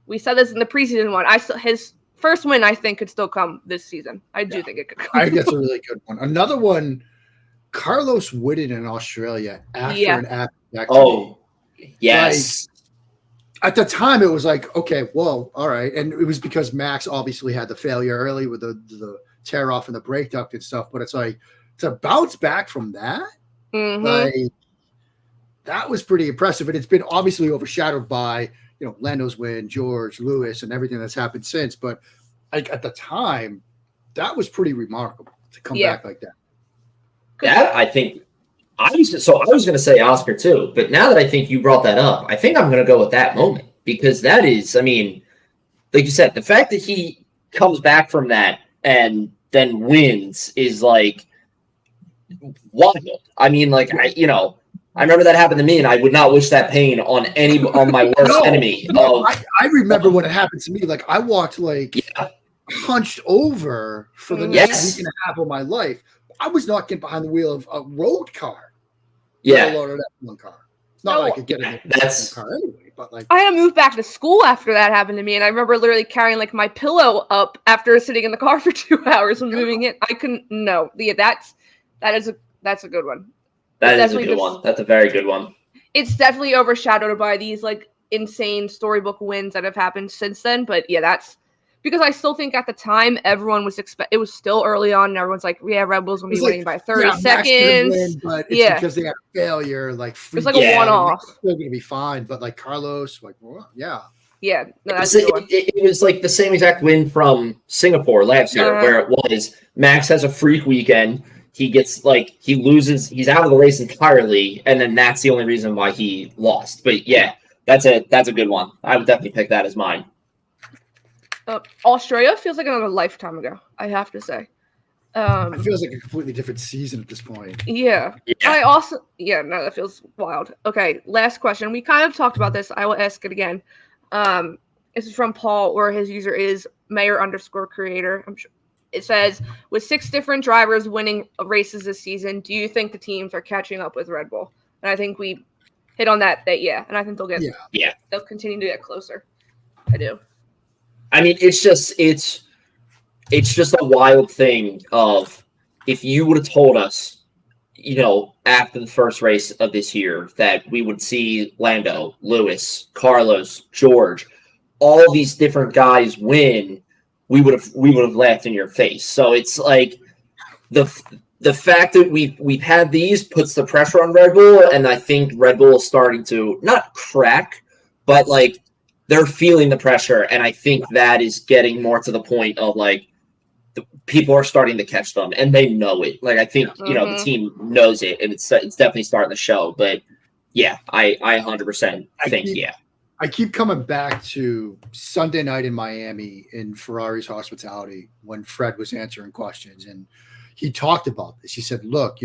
we said this in the preseason one. His first win, I think, could still come this season. I do think it could come. I think that's a really good one. Another one, Carlos Whitted in Australia after an appendectomy. Oh, yes. At the time, it was like, okay, well, all right. And it was because Max obviously had the failure early with the tear off in the brake duct and stuff. But it's like, to bounce back from that, that was pretty impressive. And it's been obviously overshadowed by, Lando's win, George, Lewis, and everything that's happened since. But at the time, that was pretty remarkable to come back like that. That, I think, I was going to say Oscar too, but now that I think you brought that up, I think I'm going to go with that moment, because that is, I mean, like you said, the fact that he comes back from that and then wins is like wild. I mean, like, I remember that happened to me, and I would not wish that pain on my worst enemy. I remember when it happened to me. Like, I walked hunched over for the next week and a half of my life. I was not getting behind the wheel of a road car. Let alone an F1 car. It's not like I could get in a F1 car anyway. But like, I had to move back to school after that happened to me, and I remember literally carrying like my pillow up after sitting in the car for 2 hours and moving it. I couldn't. No, that's a good one. That is a good one. That's a very good one. It's definitely overshadowed by these like insane storybook wins that have happened since then. But yeah, that's because I still think at the time everyone was it was still early on, and everyone's like, yeah, Red Bull's gonna be winning by 30 seconds. Win, but it's because they had a failure. Like, it's like a one-off. They're gonna be fine, but like Carlos, like, well, yeah. No, it was like the same exact win from Singapore last year, where it was Max has a freak weekend. He gets he loses, he's out of the race entirely, and then that's the only reason why he lost. But yeah, that's a good one. I would definitely pick that as mine. Australia feels like another lifetime ago, I have to say. It feels like a completely different season at this point. Yeah. That feels wild. Okay, last question. We kind of talked about this. I will ask it again. This is from Paul, or his user is mayor_creator. I'm sure. It says, with 6 different drivers winning races this season, do you think the teams are catching up with Red Bull? And I think we hit on that, and I think they'll get they'll continue to get closer. I do. I mean, it's just a wild thing of, if you would have told us, after the first race of this year, that we would see Lando, Lewis, Carlos, George, all these different guys win, we would have laughed in your face. So it's like the fact that we've had these puts the pressure on Red Bull, and I think Red Bull is starting to not crack, but like they're feeling the pressure, and I think that is getting more to the point of like the people are starting to catch them, and they know it. Like, I think the team knows it, and it's definitely starting to show. But yeah, I 100% think I keep coming back to Sunday night in Miami in Ferrari's hospitality when Fred was answering questions, and he talked about this. He said, look,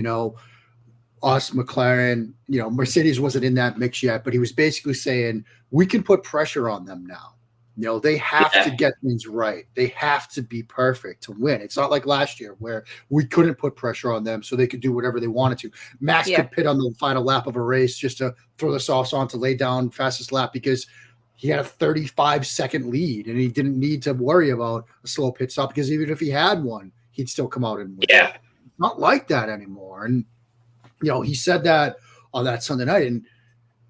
us, McLaren, Mercedes wasn't in that mix yet, but he was basically saying we can put pressure on them now. They have to get things right. They have to be perfect to win. It's not like last year where we couldn't put pressure on them so they could do whatever they wanted to. Max could pit on the final lap of a race just to throw the softs on to lay down fastest lap because he had a 35-second lead and he didn't need to worry about a slow pit stop, because even if he had one, he'd still come out and win. Yeah. It's not like that anymore. And, he said that on that Sunday night, and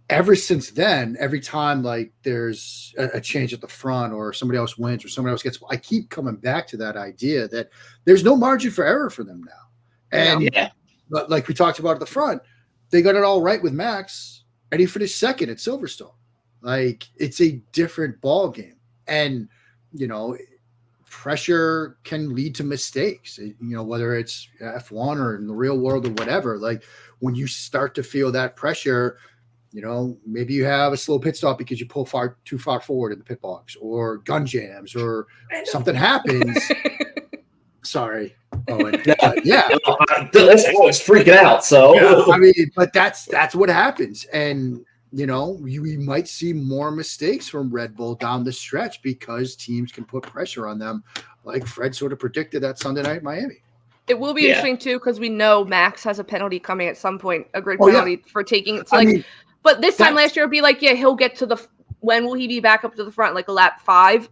ever since then, every time like there's a change at the front or somebody else wins or somebody else gets, I keep coming back to that idea that there's no margin for error for them now. And but like we talked about at the front, they got it all right with Max, and he finished second at Silverstone. Like, it's a different ball game, and pressure can lead to mistakes. Whether it's F1 or in the real world or whatever. Like, when you start to feel that pressure, maybe you have a slow pit stop because you pull too far forward in the pit box, or gun jams, or something happens. Sorry, Owen. I was freaking out. So I mean, but that's what happens, and we might see more mistakes from Red Bull down the stretch because teams can put pressure on them, like Fred sort of predicted that Sunday night in Miami. It will be interesting too, because we know Max has a penalty coming at some point, a grid penalty for taking it. But this time last year, it'd be like, he'll get to when will he be back up to the front? Like a lap 5?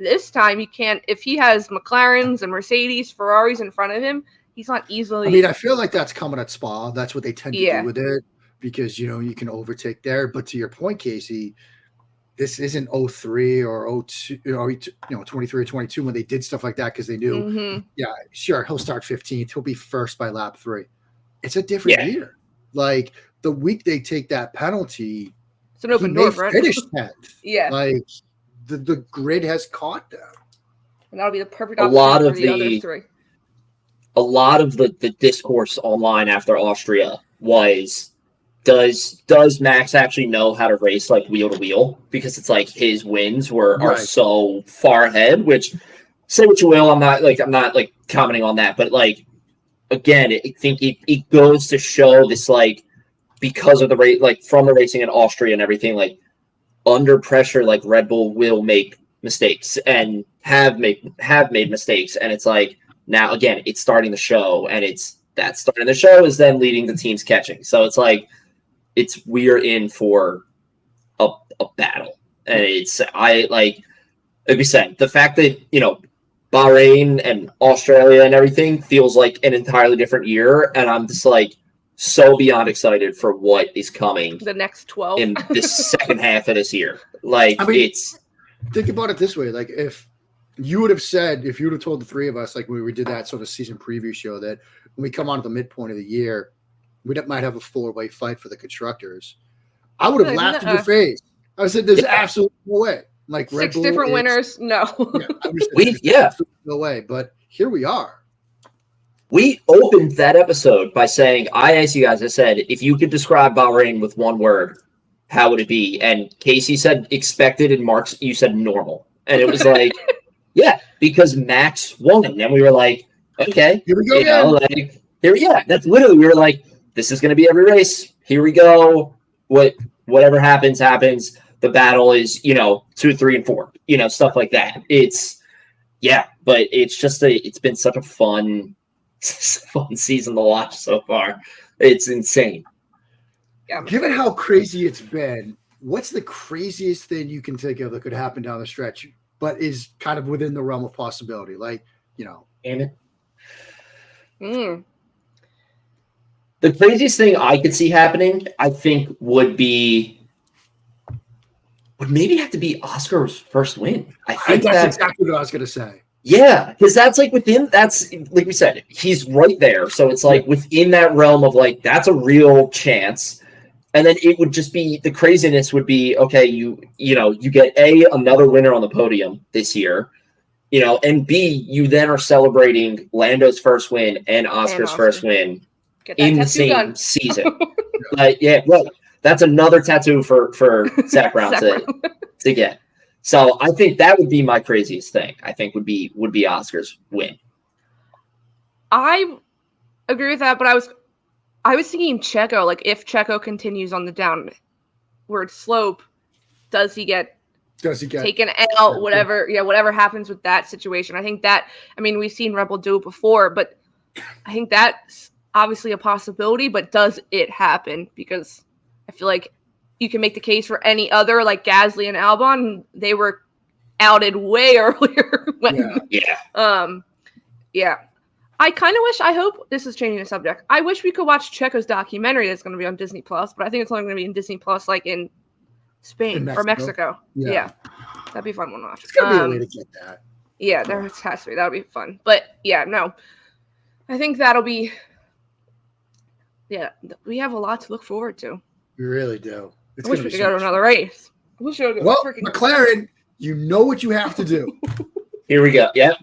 This time he can't. If he has McLarens and Mercedes, Ferraris in front of him, he's not easily. I mean, I feel like that's coming at Spa. That's what they tend to do with it because, you can overtake there. But to your point, Casey, this isn't 03 or 02, 23 or 22 when they did stuff like that because they knew, sure, he'll start 15th. He'll be first by lap 3. It's a different year. Like the week they take that penalty, it's an open door, right? Finish 10th. Yeah. Like the grid has caught them. And that'll be the perfect opportunity for the other 3. A lot of the discourse online after Austria was, does Max actually know how to race like wheel to wheel? Because it's like his wins are so far ahead, which say what you will, I'm not commenting on that, but like again, I think it goes to show this, like, because of the rate, like from the racing in Austria and everything, like under pressure, like Red Bull will make mistakes and have made mistakes. And it's like, now again, it's starting the show, and that starting the show is then leading the teams catching. So it's like, we're in for a battle. And like we said, the fact that, Bahrain and Australia and everything feels like an entirely different year. And I'm just like so beyond excited for what is coming the next 12 in the second half of this year. Like, I mean, think about it this way. Like if you would have told the 3 of us, like when we did that sort of season preview show, that when we come on to the midpoint of the year, we might have a 4-way fight for the constructors, I would have laughed in your face. I said, there's absolutely no way. Like 6 different winners. No. No way. But here we are. We opened that episode by saying, I asked you guys, I said, if you could describe Bahrain with one word, how would it be? And Casey said expected, and Mark, you said normal. And it was like, yeah, because Max won. And we were like, okay, here we go. That's literally, we were like, this is going to be every race. Here we go. Whatever happens. The battle is, 2, 3, and 4, stuff like that. But it's just it's been such a fun season to watch so far. It's insane. Yeah, given how crazy it's been, what's the craziest thing you can think of that could happen down the stretch, but is kind of within the realm of possibility? Like, The craziest thing I could see happening, I think, would maybe have to be Oscar's first win. I think that's exactly what I was going to say. Yeah, because that's like that's like we said, he's right there. So it's like within that realm of like, that's a real chance. And then it would just be, the craziness would be, okay, you get another winner on the podium this year, and B, you then are celebrating Lando's first win and Oscar's first win in the same season. That's another tattoo for Zach Brown to get. So I think that would be my craziest thing. I think would be Oscar's win. I agree with that, but I was thinking Checo. Like, if Checo continues on the downward slope, does he get taken out? Whatever happens with that situation. I think that, we've seen Red Bull do it before, but I think that's obviously a possibility. But does it happen? Because I feel like you can make the case for any other, like Gasly and Albon. They were outed way earlier. I hope this is changing the subject. I wish we could watch Checo's documentary that's going to be on Disney Plus, but I think it's only going to be in Disney Plus, like in Spain or Mexico. Yeah. That'd be a fun one to watch. It's going to be a way to get that. Yeah, there has to be. That'll be fun. But I think that'll be, we have a lot to look forward to. We really do. I wish we could go to another race. McLaren, you know what you have to do. Here we go. Yep.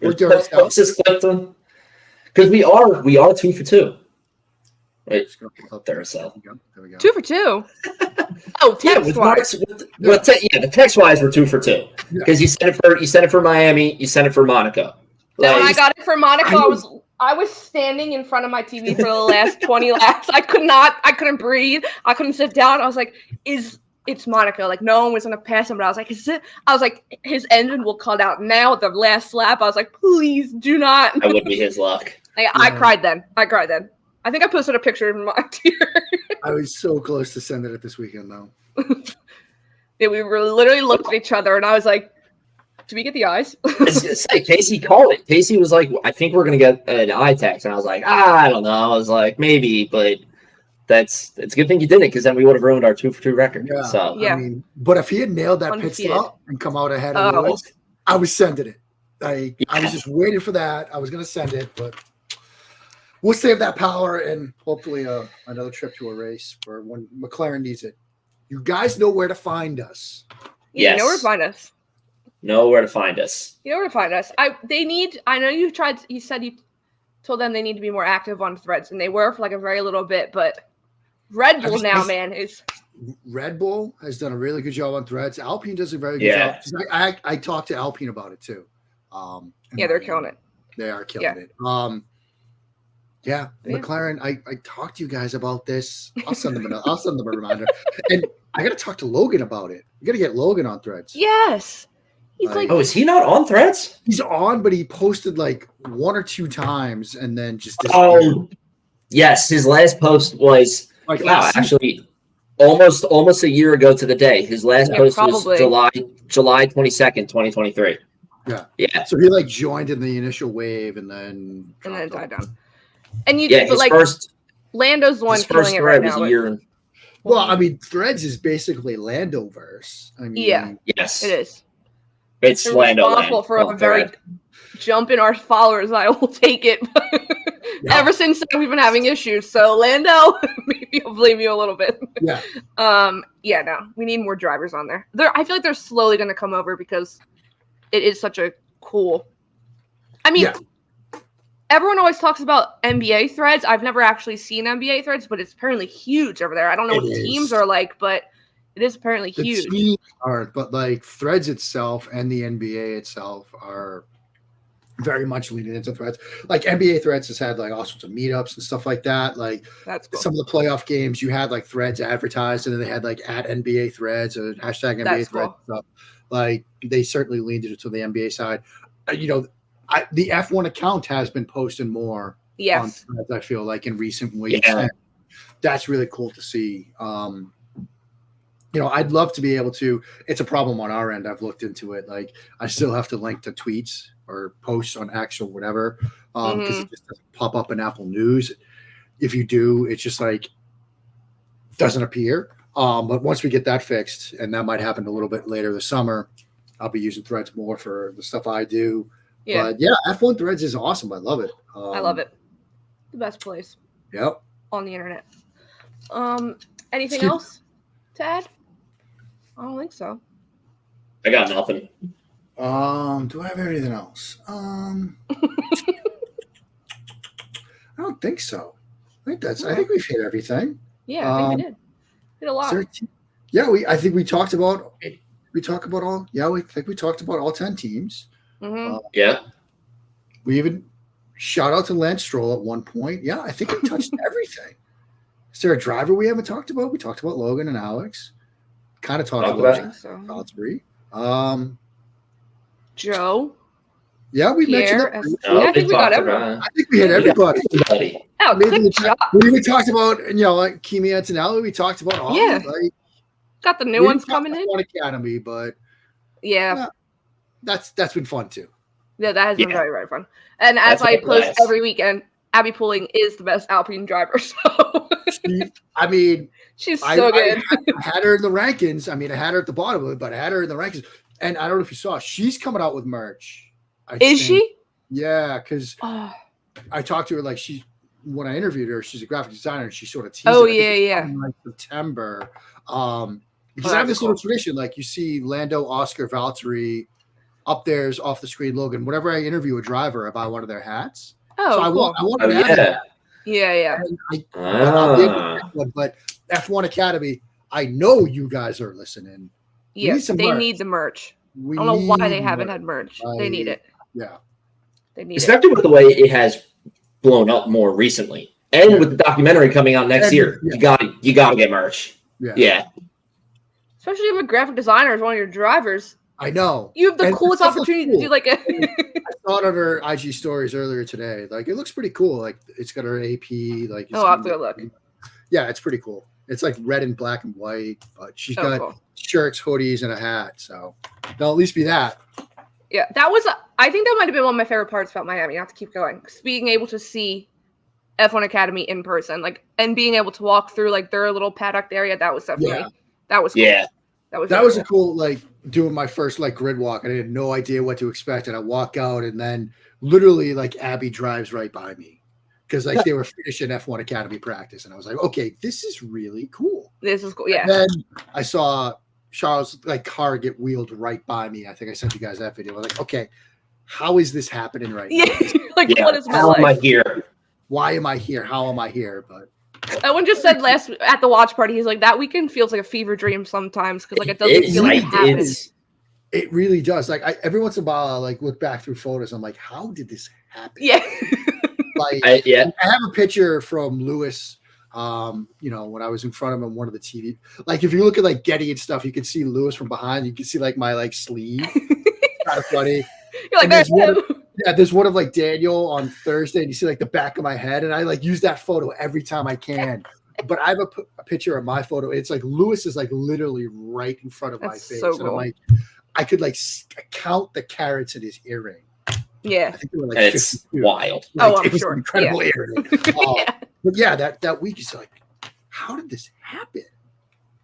We're Duracell. Because we are 2 for 2. Wait, Duracell. There we go. 2 for 2. Oh, text-wise. The text-wise, we're 2 for 2. Because you sent it for Miami, you sent it for Monaco. No, I got it for Monaco. I was standing in front of my TV for the last 20 laps. I couldn't breathe. I couldn't sit down. I was like, it's Monaco. Like, no one was going to pass him. But I was like, his engine will cut out now at the last lap. I was like, please do not. That would be his luck. I cried then. I think I posted a picture of my tear. I was so close to sending it this weekend, though. We literally looked at each other, and I was like, Do we get the eyes? It's like Casey called it. Casey was like, I think we're going to get an eye tax. And I was like, I don't know. I was like, maybe, but it's a good thing you did it because then we would have ruined our 2-for-2 record. Yeah. So, Yeah. I mean, but if he had nailed that pit Undefeated. stop and come out ahead of Lewis, I was sending it. I was just waiting for that. I was going to send it, but we'll save that power and hopefully another trip to a race for when McLaren needs it. You guys know where to find us. Yeah, you know where to find us. Know where to find us. You know where to find us. I know you tried. You said you told them they need to be more active on Threads, and they were for like a very little bit. But Red Bull is. Red Bull has done a really good job on Threads. Alpine does a very good job. I talked to Alpine about it too. They're killing it. They are killing it. McLaren. I talked to you guys about this. I'll send them a reminder. And I got to talk to Logan about it. You got to get Logan on Threads. Yes. He's like, is he not on Threads? He's on, but he posted like 1 or 2 times and then just disappeared. Oh, yes. His last post was actually almost a year ago to the day. His last post was July 22nd, 2023. Yeah. So he like joined in the initial wave and then it died down. And Lando's the one killing it right now. Well, I mean, Threads is basically Landoverse. I mean, yes, it is. It's responsible for a very jump in our followers. I will take it. Ever since then, we've been having issues. So Lando, maybe I'll blame you a little bit. Yeah. No, we need more drivers on there. I feel like they're slowly going to come over because it is such a cool. I mean, everyone always talks about NBA Threads. I've never actually seen NBA Threads, but it's apparently huge over there. I don't know what the teams are like, but it is apparently huge. The teams aren't, but like Threads itself and the NBA itself are very much leaning into Threads. Like NBA Threads has had like all sorts of meetups and stuff like that. Like that's cool. Some of the playoff games, you had like Threads advertised, and then they had like at NBA Threads or hashtag NBA Threads stuff. Like they certainly leaned into the NBA side. The F1 account has been posting more on Threads, I feel like, in recent weeks. Yeah. That's really cool to see. I'd love to be able to. It's a problem on our end. I've looked into it. Like, I still have to link to tweets or posts on X or whatever because it just doesn't pop up in Apple News. If you do, it's just like doesn't appear. But once we get that fixed, and that might happen a little bit later this summer, I'll be using Threads more for the stuff I do. Yeah. But F1 Threads is awesome. I love it. I love it. The best place. Yep. On the internet. Anything else to add? I don't think so. I got nothing. Do I have anything else? I don't think so. I think we've hit everything. Yeah, I think we did. Did a lot. I think we talked about. We talked about all. Yeah, we talked about all 10 teams. Yeah. We even shout out to Lance Stroll at one point. Yeah, I think we touched everything. Is there a driver we haven't talked about? We talked about Logan and Alex. Kind of talked about all 3. Joe. Yeah, we mentioned that. I think we got everyone. I think we hit everybody. Oh, good job. We even talked about, like Kimi Antonelli. We talked about all. Yeah. Got the new ones coming in. Academy, but that's been fun too. Yeah, that has been very, very fun. And as I post every weekend, Abby Pooling is the best Alpine driver. So she's so good. I had her in the rankings. I mean, I had her at the bottom of it, but I had her in the rankings. And I don't know if you saw, she's coming out with merch. Is she? Yeah, because I talked to her when I interviewed her, she's a graphic designer, and she sort of teased like September. Because I have this little tradition, like you see Lando, Oscar, Valtteri, up there's off the screen, Logan. Whenever I interview a driver, I buy one of their hats. Oh, so cool. I want to have that. Yeah. I'll be able to get one, but F1 Academy, I know you guys are listening. Yes, they need the merch. I don't know why they haven't had merch. They need it. Yeah. They need especially with the way it has blown up more recently. And with the documentary coming out next year, you gotta get merch. Yeah. Especially if a graphic designer is one of your drivers. I know. You have the coolest opportunity to do like a I saw it on her IG stories earlier today. Like, it looks pretty cool. Like, it's got her AP. Like, I'll have to look. Yeah, it's pretty cool. It's like red and black and white, but she's got shirts, hoodies, and a hat. So there'll at least be that. Yeah, I think that might have been one of my favorite parts about Miami, not to keep going. Being able to see F1 Academy in person, and being able to walk through their little paddock area, that was definitely that was cool. Yeah. That was a cool doing my first grid walk, and I had no idea what to expect, and I walk out, and then literally Abby drives right by me because they were finishing F1 Academy practice, and I was like, okay, this is really cool. This is cool. Yeah. And then I saw Charles' car get wheeled right by me. I think I sent you guys that video. I was like, okay, how is this happening right now? What is my how life? am I here? Why am I here? How am I here? But Owen just said at the watch party, he's like, that weekend feels like a fever dream sometimes because it doesn't feel like it happens. It really does. Every once in a while, I look back through photos. I'm like, how did this happen? Yeah. I have a picture from Lewis. When I was in front of him on one of the TV. If you look at Getty and stuff, you can see Lewis from behind. You can see my sleeve. Kind of funny. You're like, there's one of Daniel on Thursday, and you see the back of my head, and I use that photo every time I can. But I have a picture of my photo. It's Lewis is literally right in front of my face, so cool. And I'm like, I could count the carats in his earring. Yeah, I think they were it's 52. wild. I'm it was sure. An incredible earring. But yeah, that week is how did this happen?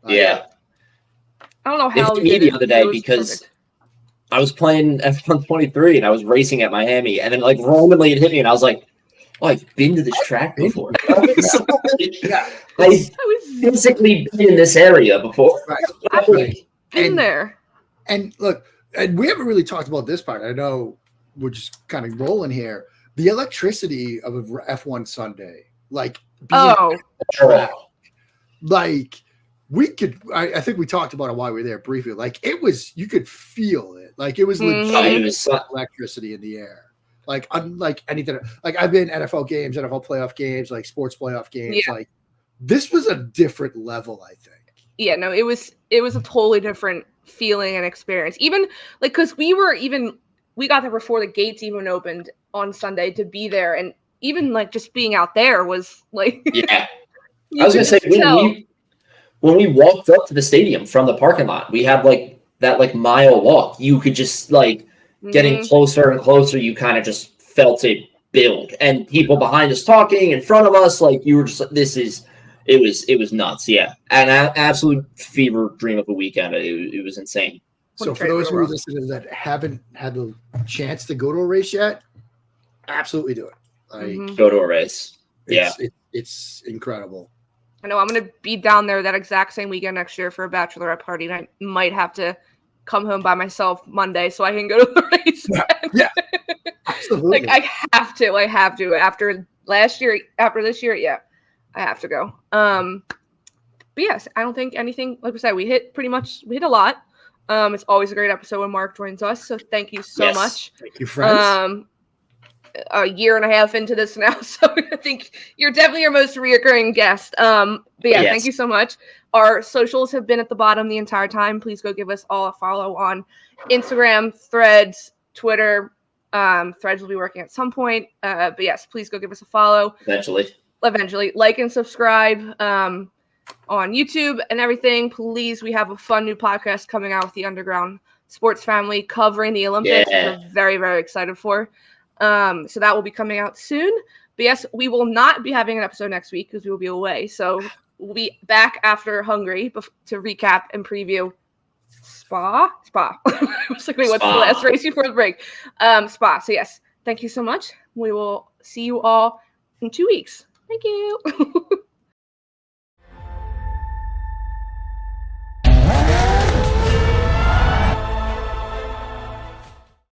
Yeah, I don't know how it hit me the other day because. Perfect. I was playing F1 23 and I was racing at Miami, and then randomly it hit me, and I was like, "Oh, I've been to this track before." I've physically been in this area before. I've been there. And look, and we haven't really talked about this part. I know we're just kind of rolling here. The electricity of an F1 Sunday, being on the track, we could. I think we talked about it while we were there briefly. It was, you could feel it. It was legit electricity in the air. Unlike anything. I've been NFL games, NFL playoff games, sports playoff games. Yeah. This was a different level, I think. Yeah, no, it was a totally different feeling and experience. Even because we got there before the gates even opened on Sunday to be there, and even just being out there was yeah. I was gonna say when we walked up to the stadium from the parking lot, we had that mile walk. You could just getting closer and closer. You kind of just felt it build, and people behind us talking, in front of us, you were just it was nuts. Yeah, an absolute fever dream of a weekend. It was insane. So for those who are listening that haven't had the chance to go to a race yet, absolutely do it. Go to a race. It's incredible. I know I'm going to be down there that exact same weekend next year for a bachelorette party, and I might have to come home by myself Monday so I can go to the race. Yeah, absolutely. I have to. After this year, yeah, I have to go. But yes, I don't think anything, like we said, we hit a lot. It's always a great episode when Mark joins us, so thank you so much. Thank you, friends. A year and a half into this now, so I think you're definitely your most reoccurring guest. But yeah, thank you so much. Our socials have been at the bottom the entire time. Please go give us all a follow on Instagram, Threads, Twitter. Threads will be working at some point. But yes, please go give us a follow. Eventually. Like and subscribe on YouTube and everything. Please, we have a fun new podcast coming out with the Underground Sports Family covering the Olympics. We're very, very excited for. So that will be coming out soon. But yes, we will not be having an episode next week because we will be away. So we'll be back after Hungary to recap and preview Spa. I was like, wait, what's the last race before the break? Spa. So yes, thank you so much. We will see you all in 2 weeks. Thank you.